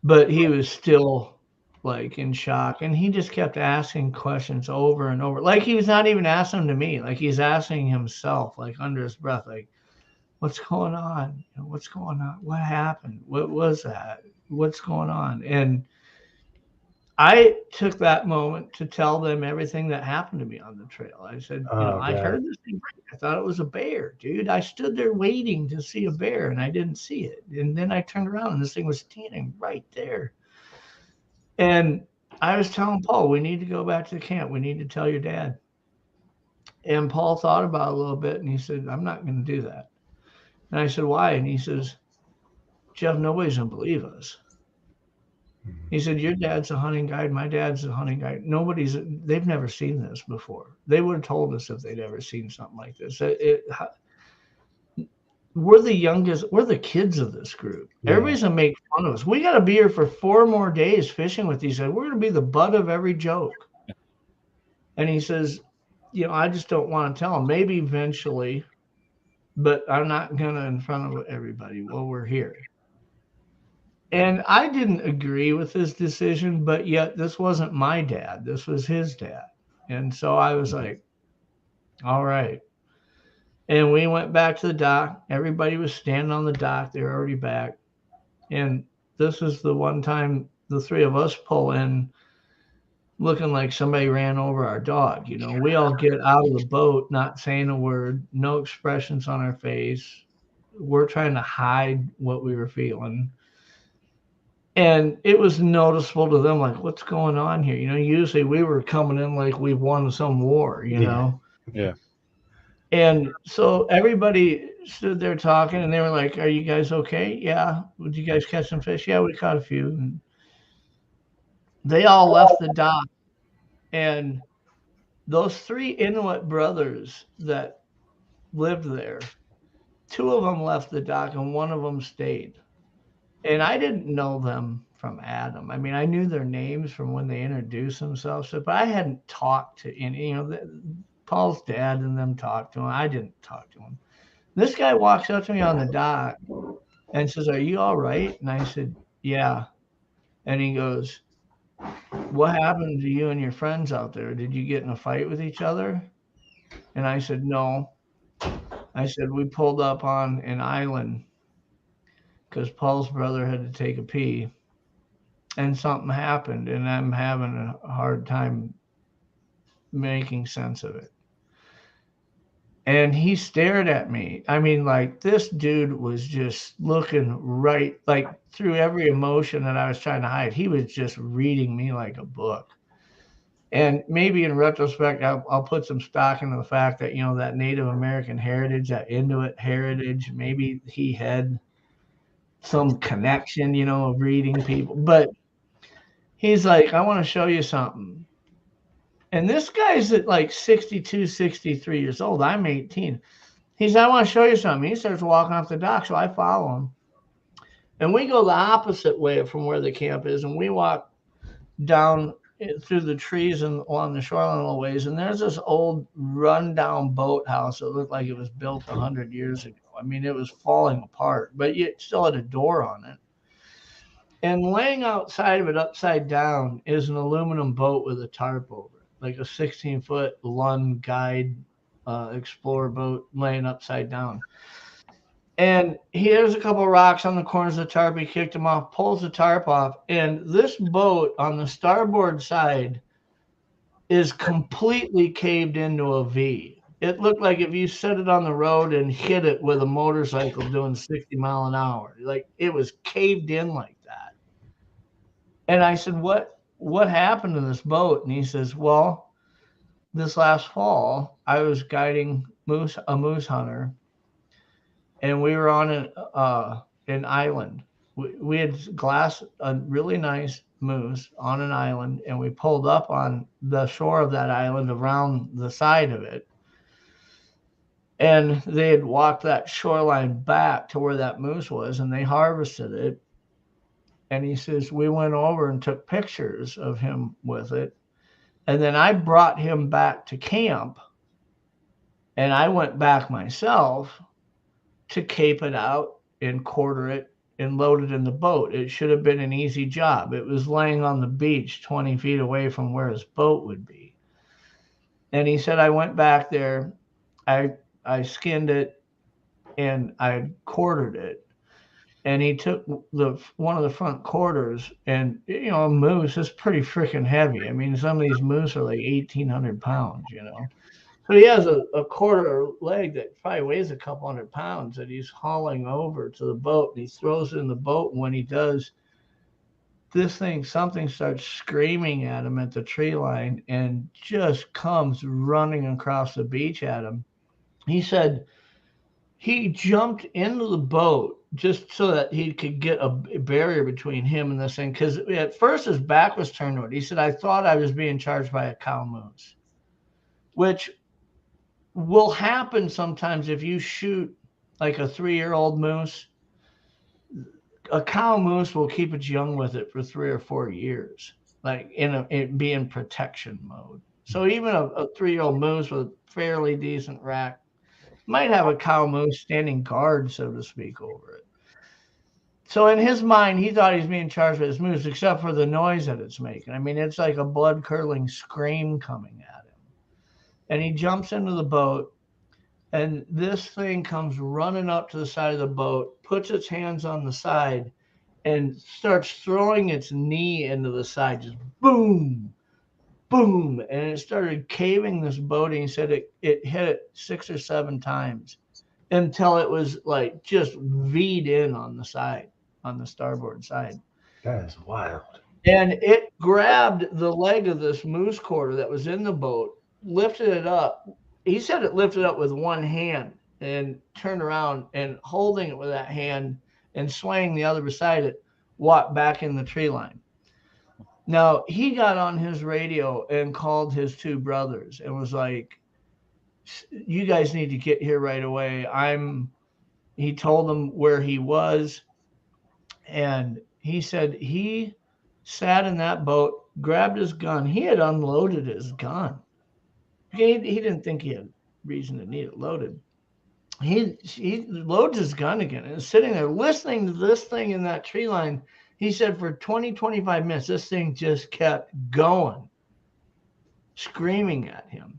But he was still like in shock, and he just kept asking questions over and over, like he was not even asking them to me, like he's asking himself, like under his breath, like, "What's going on? What's going on? What happened? What was that? What's going on?" And I took that moment to tell them everything that happened to me on the trail. I said, I heard this thing. I thought it was a bear, dude. I stood there waiting to see a bear, and I didn't see it. And then I turned around, and this thing was standing right there. And I was telling Paul, "We need to go back to the camp. We need to tell your dad." And Paul thought about it a little bit, and he said, "I'm not going to do that." And I said, "Why?" And he says, "Jeff, nobody's going to believe us." He said, "Your dad's a hunting guide. My dad's a hunting guide. They've never seen this before. They would have told us if they'd ever seen something like this. We're the youngest. We're the kids of this group. Yeah. Everybody's going to make fun of us. We got to be here for 4 more days fishing with these guys. We're going to be the butt of every joke." And he says, "I just don't want to tell them. Maybe eventually, but I'm not going to in front of everybody while we're here." And I didn't agree with his decision, but yet this wasn't my dad. This was his dad. And so I was like, all right. And we went back to the dock. Everybody was standing on the dock. They were already back. And this is the one time the 3 of us pull in. looking like somebody ran over our dog. You know, we all get out of the boat, not saying a word, no expressions on our face. We're trying to hide what we were feeling. And it was noticeable to them, like, what's going on here? You know, usually we were coming in like we've won some war, you know? Yeah. And so everybody stood there talking, and they were like, "Are you guys okay? Yeah. Did you guys catch some fish? Yeah, we caught a few." And they all left the dock, and those three Inuit brothers that lived there, two of them left the dock, and one of them stayed. And I didn't know them from Adam. I mean, I knew their names from when they introduced themselves, but I hadn't talked to any. You know, Paul's dad and them talked to him. I didn't talk to him. This guy walks up to me on the dock and says, "Are you all right?" And I said, "Yeah." And he goes, "What happened to you and your friends out there? Did you get in a fight with each other?" And I said, "No." I said, "We pulled up on an island because Paul's brother had to take a pee and something happened, and I'm having a hard time making sense of it." And he stared at me. I mean, like, this dude was just looking right, like, through every emotion that I was trying to hide. He was just reading me like a book. And maybe in retrospect, I'll put some stock into the fact that, you know, that Native American heritage, that Inuit heritage, maybe he had some connection, you know, of reading people. But he's like, "I want to show you something." And this guy's at like 62, 63 years old. I'm 18. He said, "I want to show you something." He starts walking off the dock, so I follow him. And we go the opposite way from where the camp is, and we walk down through the trees and along the shoreline a little ways, and there's this old rundown boathouse that looked like it was built 100 years ago. I mean, it was falling apart, but it still had a door on it. And laying outside of it, upside down, is an aluminum boat with a tarp over it, like a 16-foot Lund guide explorer boat laying upside down. And here's a couple of rocks on the corners of the tarp. He kicked them off, pulls the tarp off, and this boat on the starboard side is completely caved into a V. It looked like if you set it on the road and hit it with a motorcycle doing 60 mile an hour, like it was caved in like that. And I said, what happened to this boat? And he says, "Well, this last fall, I was guiding a moose hunter, and we were on an island. We had glassed a really nice moose on an island, and we pulled up on the shore of that island around the side of it. And they had walked that shoreline back to where that moose was, and they harvested it." And he says, "We went over and took pictures of him with it. And then I brought him back to camp, and I went back myself to cape it out and quarter it and load it in the boat. It should have been an easy job. It was laying on the beach 20 feet away from where his boat would be." And he said, "I went back there, I skinned it, and I quartered it." And he took one of the front quarters, and you know, a moose is pretty freaking heavy. I mean, some of these moose are like 1,800 pounds, you know. So he has a quarter leg that probably weighs a couple hundred pounds that he's hauling over to the boat, and he throws it in the boat. And when he does, something starts screaming at him at the tree line and just comes running across the beach at him. He said he jumped into the boat just so that he could get a barrier between him and this thing, because at first his back was turned to it. He said, "I thought I was being charged by a cow moose," which will happen sometimes if you shoot like a 3-year-old moose. A cow moose will keep its young with it for 3 or 4 years, like in being protection mode. So even a 3-year-old moose with a fairly decent rack might have a cow moose standing guard, so to speak, over it. So in his mind, he thought he was being charged with his moose, except for the noise that it's making. I mean, it's like a blood-curdling scream coming at him. And he jumps into the boat, and this thing comes running up to the side of the boat, puts its hands on the side, and starts throwing its knee into the side, just boom. boom, and it started caving this boat. And he said it hit it 6 or 7 times until it was like just V'd in on the side, on the starboard side. That is wild. And it grabbed the leg of this moose quarter that was in the boat, lifted it up. He said it lifted up with one hand and turned around and holding it with that hand and swaying the other beside it, walked back in the tree line. Now, he got on his radio and called his 2 brothers and was like, you guys need to get here right away. He told them where he was. And he said he sat in that boat, grabbed his gun. He had unloaded his gun. He didn't think he had reason to need it loaded. He loads his gun again and is sitting there listening to this thing in that tree line. He said for 20, 25 minutes, this thing just kept going, screaming at him.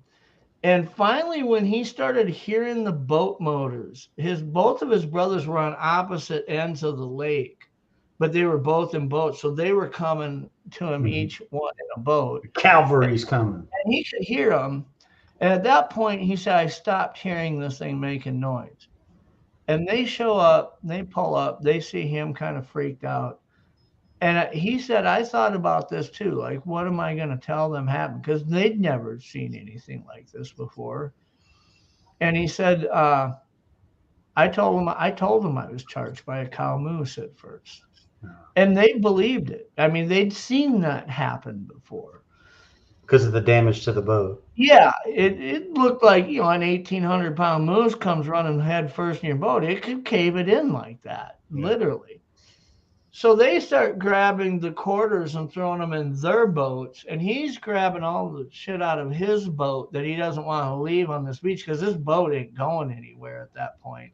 And finally, when he started hearing the boat motors, both of his brothers were on opposite ends of the lake, but they were both in boats. So they were coming to him, each one in a boat. Cavalry's coming. And he could hear them. And at that point, he said, I stopped hearing this thing making noise. And they show up, they pull up, they see him kind of freaked out. And he said, I thought about this too. Like, what am I going to tell them happened? Because they'd never seen anything like this before. And he said, I told them I was charged by a cow moose at first. And they believed it. I mean, they'd seen that happen before. Because of the damage to the boat. Yeah, it looked like, an 1,800-pound moose comes running head first in your boat. It could cave it in like that, literally. So they start grabbing the quarters and throwing them in their boats. And he's grabbing all the shit out of his boat that he doesn't want to leave on this beach because this boat ain't going anywhere at that point.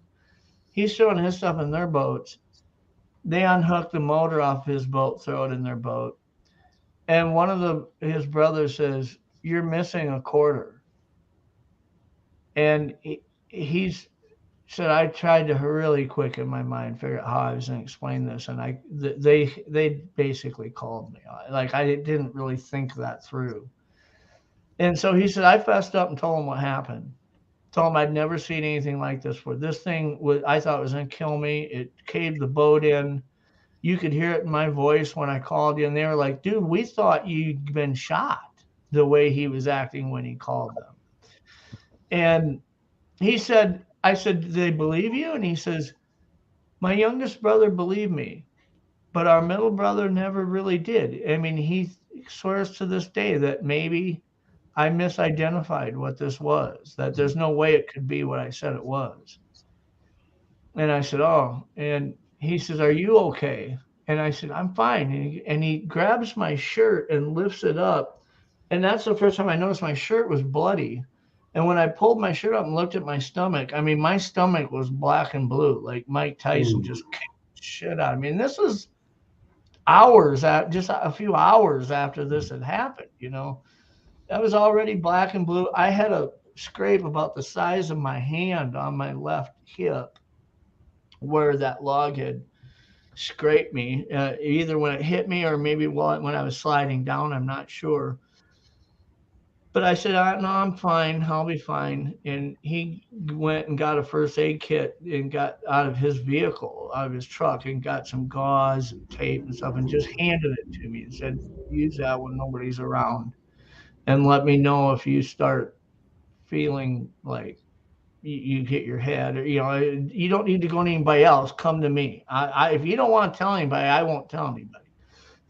He's throwing his stuff in their boats. They unhook the motor off his boat, throw it in their boat. And one of his brothers says, you're missing a quarter. And he's said, I tried to really quick in my mind figure out how I was going to explain this. And they basically called me. Like, I didn't really think that through. And so he said, I fessed up and told him what happened. Told him I'd never seen anything like this before. This thing I thought it was going to kill me. It caved the boat in. You could hear it in my voice when I called you. And they were like, dude, we thought you'd been shot, the way he was acting when he called them. And he said, I said, do they believe you? And he says, my youngest brother believed me, but our middle brother never really did. I mean, he swears to this day that maybe I misidentified what this was, that there's no way it could be what I said it was. And I said, oh, and he says, are you okay? And I said, I'm fine. And he grabs my shirt and lifts it up. And that's the first time I noticed my shirt was bloody. And when I pulled my shirt up and looked at my stomach, I mean, my stomach was black and blue, like Mike Tyson just kicked shit out of me. And this was just a few hours after this had happened, I was already black and blue. I had a scrape about the size of my hand on my left hip where that log had scraped me, either when it hit me or maybe when I was sliding down. I'm not sure. But I said, no, I'm fine. I'll be fine. And he went and got a first aid kit and got out of his vehicle, out of his truck, and got some gauze and tape and stuff and just handed it to me and said, use that when nobody's around. And let me know if you start feeling like you hit your head, or you don't need to go to anybody else. Come to me. If you don't want to tell anybody, I won't tell anybody.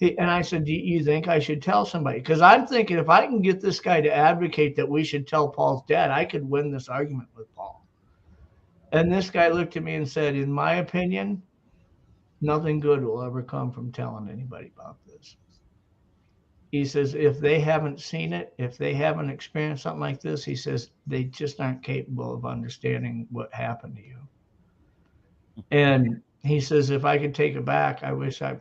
And I said, do you think I should tell somebody? Because I'm thinking if I can get this guy to advocate that we should tell Paul's dad, I could win this argument with Paul. And this guy looked at me and said, in my opinion, nothing good will ever come from telling anybody about this. He says, if they haven't seen it, if they haven't experienced something like this, he says, they just aren't capable of understanding what happened to you. And he says, if I could take it back, I wish I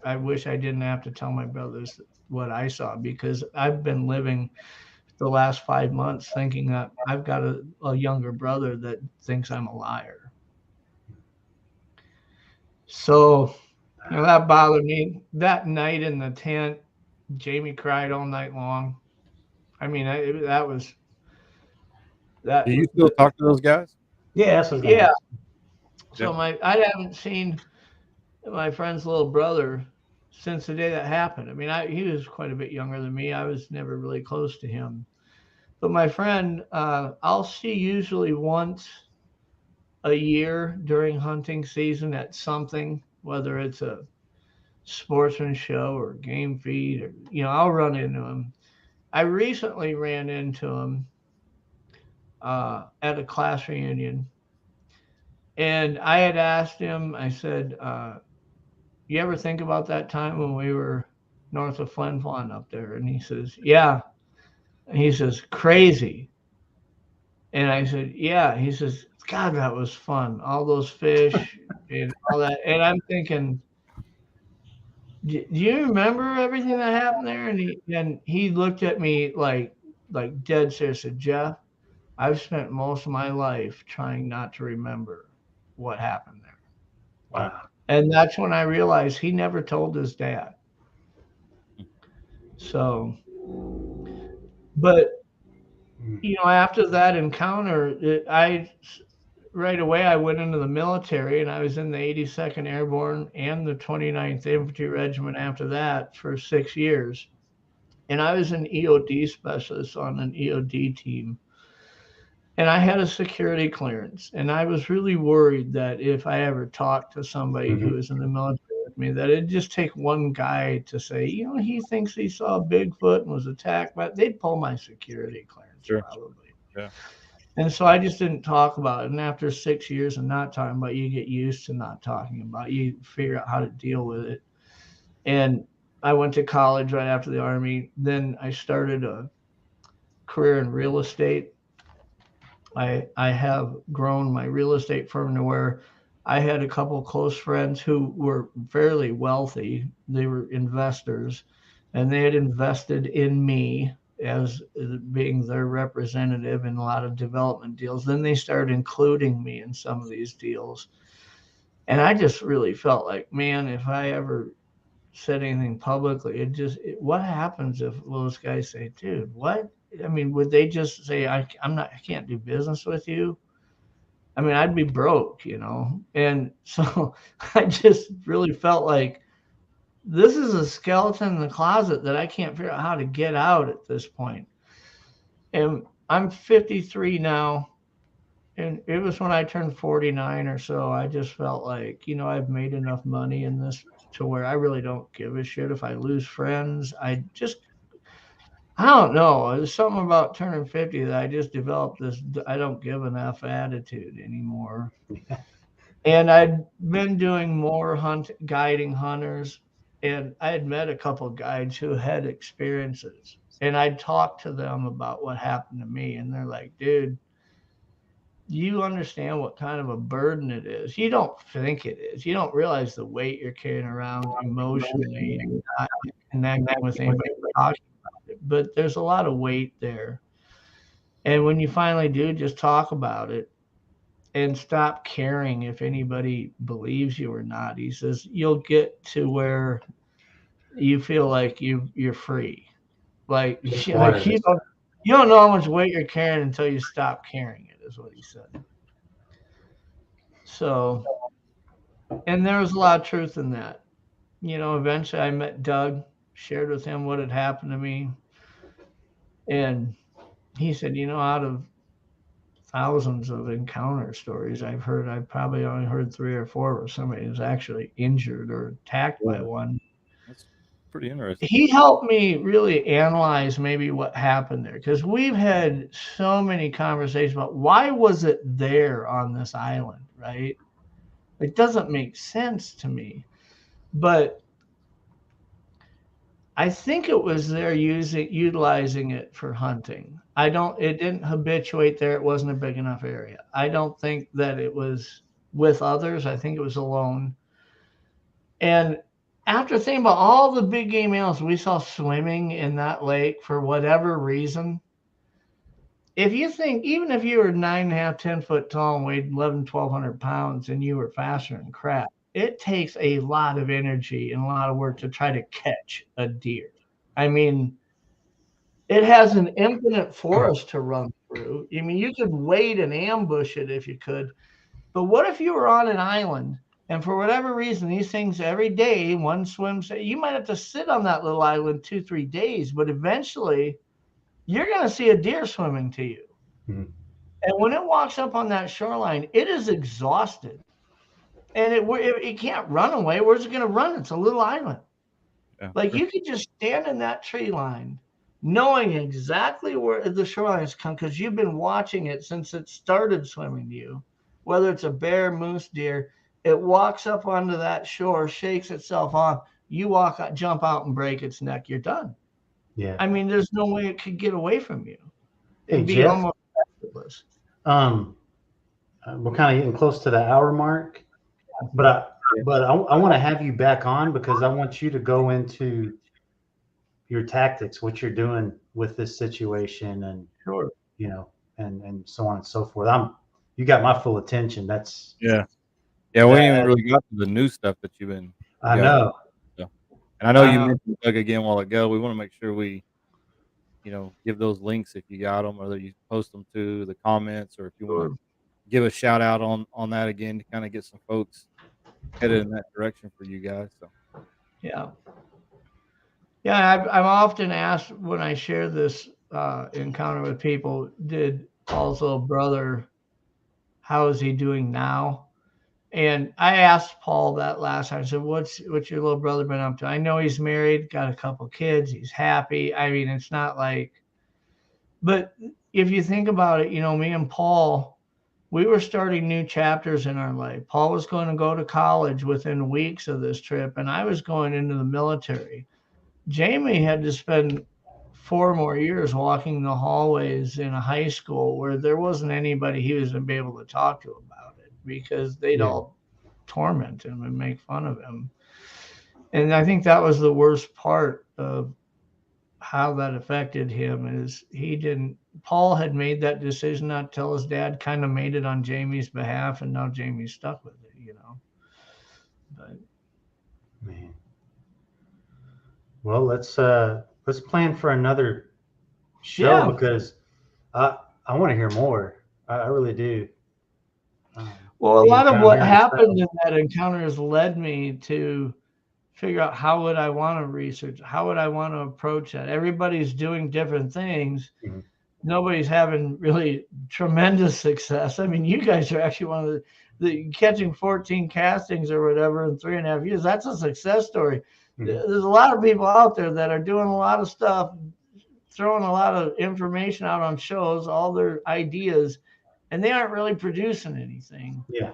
didn't have to tell my brothers what I saw, because I've been living the last 5 months thinking that I've got a younger brother that thinks I'm a liar. So that bothered me. That night in the tent, Jamie cried all night long. I mean, that was that. Do you still talk to those guys? Yeah, that's what I was Yeah. gonna So I haven't seen my friend's little brother since the day that happened. I mean, he was quite a bit younger than me. I was never really close to him. But my friend, I'll see usually once a year during hunting season at something, whether it's a sportsman show or game feed, or I'll run into him. I recently ran into him at a class reunion, and I had asked him. I said, "You ever think about that time when we were north of Flin Flon up there?" And he says, "Yeah." And he says, "Crazy." And I said, "Yeah." He says, "God, that was fun. All those fish and all that." And I'm thinking, do you remember everything that happened there? And he looked at me like dead serious. Said, "Jeff, I've spent most of my life trying not to remember what happened there." Wow. And that's when I realized he never told his dad. So, but after that encounter, right away I went into the military, and I was in the 82nd Airborne and the 29th Infantry Regiment after that for 6 years. And I was an EOD specialist on an EOD team. And I had a security clearance. And I was really worried that if I ever talked to somebody who was in the military with me, that it'd just take one guy to say, he thinks he saw Bigfoot and was attacked, but they'd pull my security clearance probably. Yeah. And so I just didn't talk about it. And after 6 years of not talking about it, you get used to not talking about it. You figure out how to deal with it. And I went to college right after the Army. Then I started a career in real estate. I have grown my real estate firm to where I had a couple of close friends who were fairly wealthy. They were investors, and they had invested in me as being their representative in a lot of development deals. Then they started including me in some of these deals. And I just really felt like, man, if I ever said anything publicly, what happens if those guys say, dude, what? I mean, would they just say, I can't do business with you? I mean, I'd be broke, And so I just really felt like this is a skeleton in the closet that I can't figure out how to get out at this point. And I'm 53 now. And it was when I turned 49 or so, I just felt like, I've made enough money in this to where I really don't give a shit if I lose friends. I don't know. There's something about turning 50 that I just developed this I don't give an F attitude anymore. And I'd been doing more guiding hunters, and I had met a couple of guides who had experiences. And I'd talk to them about what happened to me, and they're like, dude, you understand what kind of a burden it is. You don't think it is. You don't realize the weight you're carrying around emotionally and not connecting with anybody talking about it. But there's a lot of weight there. And when you finally do just talk about it and stop caring if anybody believes you or not, he says, you'll get to where you feel like you're free. Like, you don't know how much weight you're carrying until you stop carrying it, is what he said. So, and there was a lot of truth in that. Eventually I met Doug, shared with him what had happened to me. And he said, out of thousands of encounter stories I've heard, I've probably only heard 3 or 4 where somebody was actually injured or attacked by one. That's pretty interesting. He helped me really analyze maybe what happened there, because we've had so many conversations about why was it there on this island, right? It doesn't make sense to me. But I think it was there utilizing it for hunting. It didn't habituate there. It wasn't a big enough area. I don't think that it was with others. I think it was alone. And after thinking about all the big game animals we saw swimming in that lake for whatever reason, if you think, even if you were 9.5, 10 foot tall and weighed 1,100 pounds and you were faster than crap, it takes a lot of energy and a lot of work to try to catch a deer. I mean, It has an infinite forest to run through. I mean, you could wait and ambush it if you could. But what if you were on an island and for whatever reason, these things every day, one swims, you might have to sit on that little island 2-3 days, but eventually you're going to see a deer swimming to you. Mhm. And when it walks up on that shoreline, it is exhausted. And it can't run away. Where's it going to run? It's a little island. Yeah. Like you could just stand in that tree line, knowing exactly where the shoreline is come because you've been watching it since it started swimming to you. Whether it's a bear, moose, deer, it walks up onto that shore, shakes itself off. You jump out and break its neck. You're done. Yeah. I mean, there's no way it could get away from you. Hey, It'd be Jeff. almost effortless. We're kind of getting close to the hour mark, but I want to have you back on because I want you to go into your tactics, what you're doing with this situation, and Sure. you know, and so on and so forth. You got my full attention. That's Yeah. We ain't even really got to the new stuff that you've been. I know. So. And I know you mentioned Doug again a while ago. We want to make sure we, give those links if you got them, whether you post them to the comments or if you want to give a shout out on that again to kind of get some folks headed in that direction for you guys. So. Yeah. I'm often asked when I share this encounter with people, did Paul's little brother, how is he doing now? And I asked Paul that last time. I said, what's your little brother been up to? I know he's married, got a couple kids, he's happy. I mean, it's not like, but if you think about it, me and Paul, we were starting new chapters in our life. Paul was going to go to college within weeks of this trip, and I was going into the military. Jamie had to spend 4 more years walking the hallways in a high school where there wasn't anybody he was going to be able to talk to about it because they'd all torment him and make fun of him. And I think that was the worst part of how that affected him is Paul had made that decision not to tell his dad, kind of made it on Jamie's behalf, and now Jamie's stuck with it, But man. Well, let's plan for another show because I want to hear more. I really do. Well, a lot of what happened in that encounter has led me to figure out how would I want to research, how would I want to approach that. Everybody's doing different things. Mm-hmm. Nobody's having really tremendous success. I mean, you guys are actually one of the catching 14 castings or whatever in 3.5 years. That's a success story. Mm-hmm. There's a lot of people out there that are doing a lot of stuff, throwing a lot of information out on shows, all their ideas, and they aren't really producing anything. Yeah.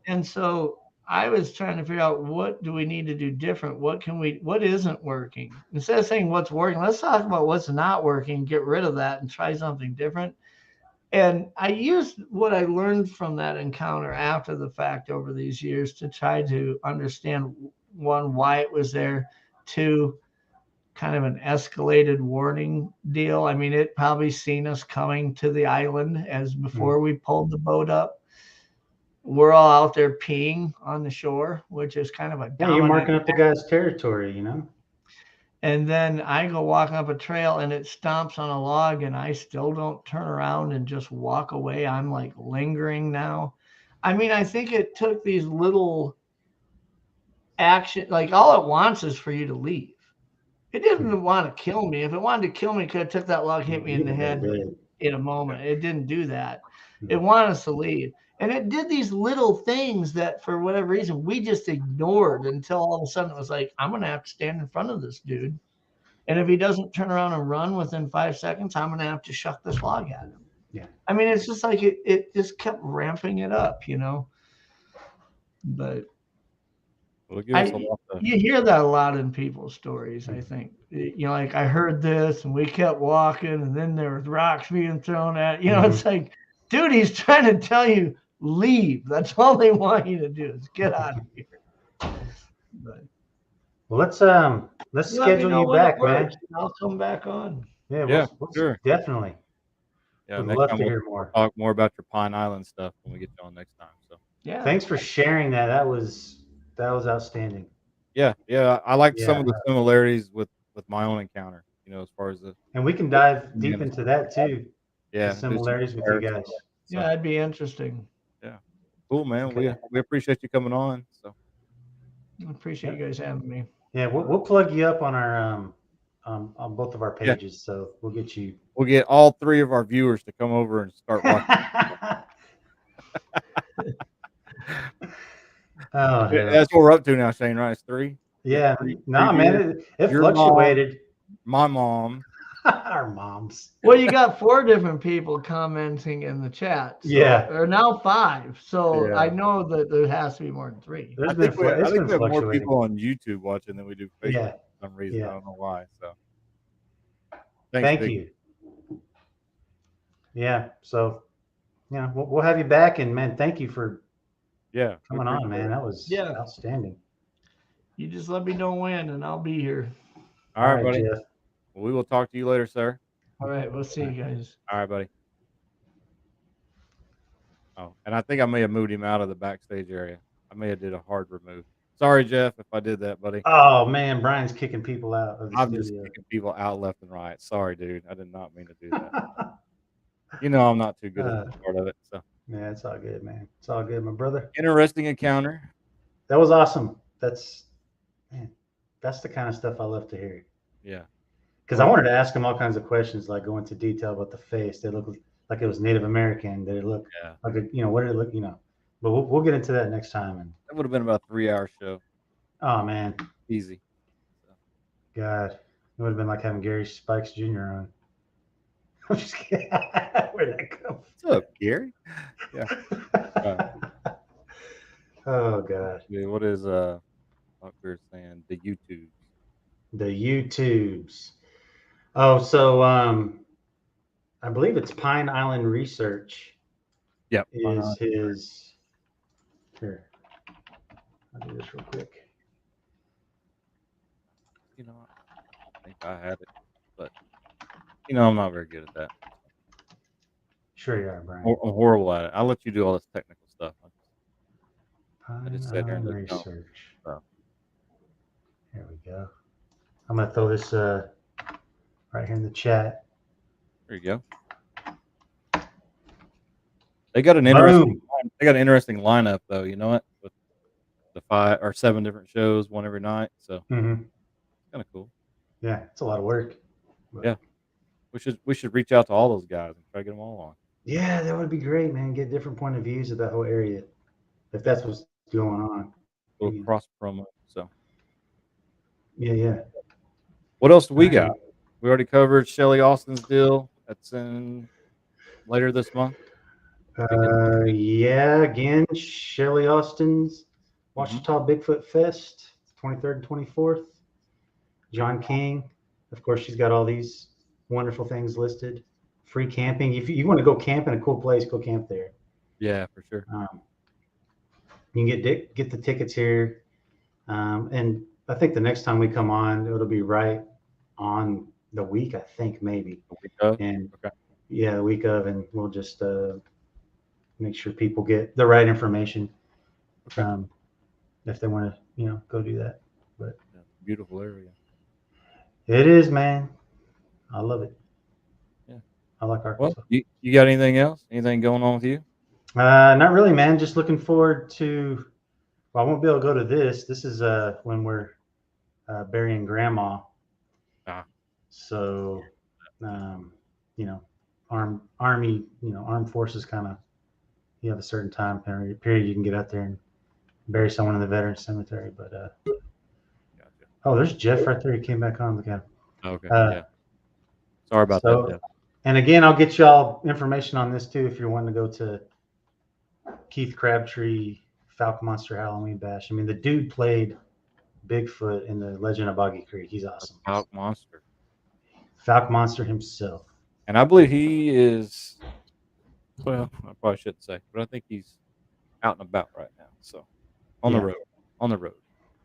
And so I was trying to figure out what do we need to do different? What isn't working? Instead of saying what's working, let's talk about what's not working, get rid of that and try something different. And I used what I learned from that encounter after the fact over these years to try to understand, one, why it was there, two, kind of an escalated warning deal. I mean, it probably seen us coming to the island as before we pulled the boat up. We're all out there peeing on the shore, which is kind of a you're marking up the guy's territory, And then I go walking up a trail and it stomps on a log and I still don't turn around and just walk away. I'm like lingering now. I mean, I think it took these little action, like all it wants is for you to leave. It didn't want to kill me. If it wanted to kill me, it could have took that log, hit me in the head in a moment. It didn't do that. It wanted us to leave. And it did these little things that for whatever reason, we just ignored until all of a sudden it was like, I'm going to have to stand in front of this dude. And if he doesn't turn around and run within 5 seconds, I'm going to have to shuck this log at him. Yeah. I mean, it's just like it just kept ramping it up, But you hear that a lot in people's stories, I think. Like I heard this and we kept walking and then there was rocks being thrown at, It's like, dude, he's trying to tell you, leave. That's all they want you to do is get out of here. But, well, let's schedule you back, man. I'll come back on. Yeah, sure. Definitely. Yeah, would love to hear more. Talk more about your Pine Island stuff when we get you on next time. So yeah. Thanks for sharing that. That was outstanding. Yeah. I like some of the similarities with my own encounter. as far as the And we can dive deep into that too. yeah, The similarities with you guys. Yeah, that'd be interesting. Yeah, cool, man. Okay. We appreciate you coming on. So I appreciate you guys having me. Yeah, we'll plug you up on our on both of our pages, so we'll get you. we'll get all 3 of our viewers to come over and start watching. Oh, hell. That's what we're up to now, Shane. Right? It's 3. Yeah, Three man, it Your mom. fluctuated. My mom. Our moms. Well, you got 4 different people commenting in the chat. So, Yeah. or now 5. So Yeah. I know that there has to be more than 3. There's I been think we it's been have more fluctuating. people on YouTube watching than we do Facebook Yeah. for some reason. Yeah. I don't know why. So Thank Big. you. Yeah. So, yeah, we'll have you back, and man, thank you for Yeah, we coming on, appreciate man. it. That was Yeah. outstanding. You just let me know when, and I'll be here. All right, buddy. Jeff. Well, we will talk to you later, sir. All right, we'll see you guys. All right, buddy. Oh, and I think I may have moved him out of the backstage area. I may have did a hard remove. Sorry, Jeff, if I did that, buddy. Oh man, Brian's kicking people out of the I'm just studio. kicking people out left and right. Sorry, dude. I did not mean to do that. I'm not too good at that part of it. So Yeah, it's all good, man. It's all good, my brother. interesting encounter. That was awesome. That's the kind of stuff I love to hear. Yeah. Because I wanted to ask him all kinds of questions, like go into detail about the face. They look like it was Native American. Did it look like what did it look? But we'll get into that next time. And That would have been about a 3-hour show. oh man, Easy. God, it would have been like having Gary Spikes Jr. on. I'm just kidding. Where'd that come? What's up, Gary? Yeah. Oh God. Dude, what is what we were saying? The YouTube. The YouTubes. Oh, so I believe it's Pine Island Research. Yep. Is his here. I'll do this real quick. I think I had it, but I'm not very good at that. Sure you are, Brian. I'm horrible at it. I'll let you do all this technical stuff. Pine just sit here and Island just Research. So. There we go. I'm gonna throw this right here in the chat. There you go. They got an interesting. They got an interesting lineup, though. You know what? With the 5 or 7 different shows, one every night. So kind of cool. Yeah, it's a lot of work. But yeah, we should reach out to all those guys and try to get them all on. Yeah, that would be great, man. Get different point of views of that whole area, if that's what's going on. A little cross promo. So yeah. What else do we got? We already covered Shelly Austin's deal. That's in later this month. Yeah, again, Shelly Austin's Ouachita Bigfoot Fest, 23rd and 24th. John King, of course, she's got all these wonderful things listed. Free camping. If you want to go camp in a cool place, go camp there. Yeah, for sure. You can get the tickets here, and I think the next time we come on, it'll be right on the week. I think maybe. The week of? And okay. Yeah, the week of, and we'll just make sure people get the right information. Okay. If they want to, go do that. But yeah, beautiful area. It is, man. I love it. Yeah, I like Arkansas. Well, you got anything else? Anything going on with you? Not really, man. Just looking forward to. Well, I won't be able to go to this. This is when we're burying Grandma. So, Army, armed forces kind of. You have a certain time period you can get out there and bury someone in the veterans cemetery. But Gotcha. Oh, there's Jeff right there. He came back on. Look at him. Okay. Yeah. Sorry about that, Jeff. And again, I'll get y'all information on this too if you're wanting to go to Keith Crabtree Falcon Monster Halloween Bash. I mean, the dude played Bigfoot in the Legend of Boggy Creek. He's awesome. Falcon Monster. Falcon Monster himself. And I believe he is. Well, I probably shouldn't say, but I think he's out and about right now. So on the road.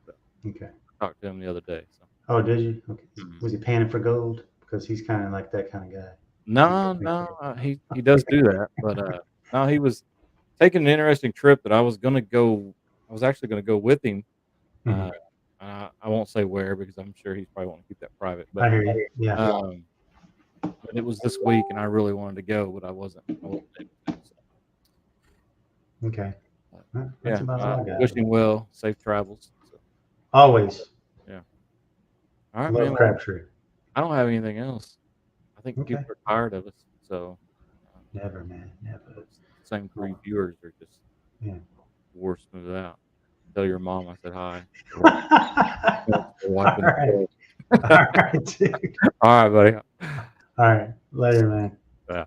So, okay. I talked to him the other day. So. Oh, did you? Okay. Was he panning for gold? Because he's kind of like that kind of guy. No, he does do that, but no, he was taking an interesting trip that I was actually going to go with him. I I won't say where because I'm sure he's probably want to keep that private. I But hear you. Yeah. but it was this week, and I really wanted to go, but I wasn't able to. So, Okay. That's yeah, about all I got. wishing well, safe travels. So, Always. all right, Love man. Crabtree. I don't have anything else. I think Okay. people are tired of us. So Never, man. Never. same 3 viewers are just Yeah. wore smooth out. Tell your mom I said hi. All right. All right, dude. All right, buddy. All right. Later, man. Yeah.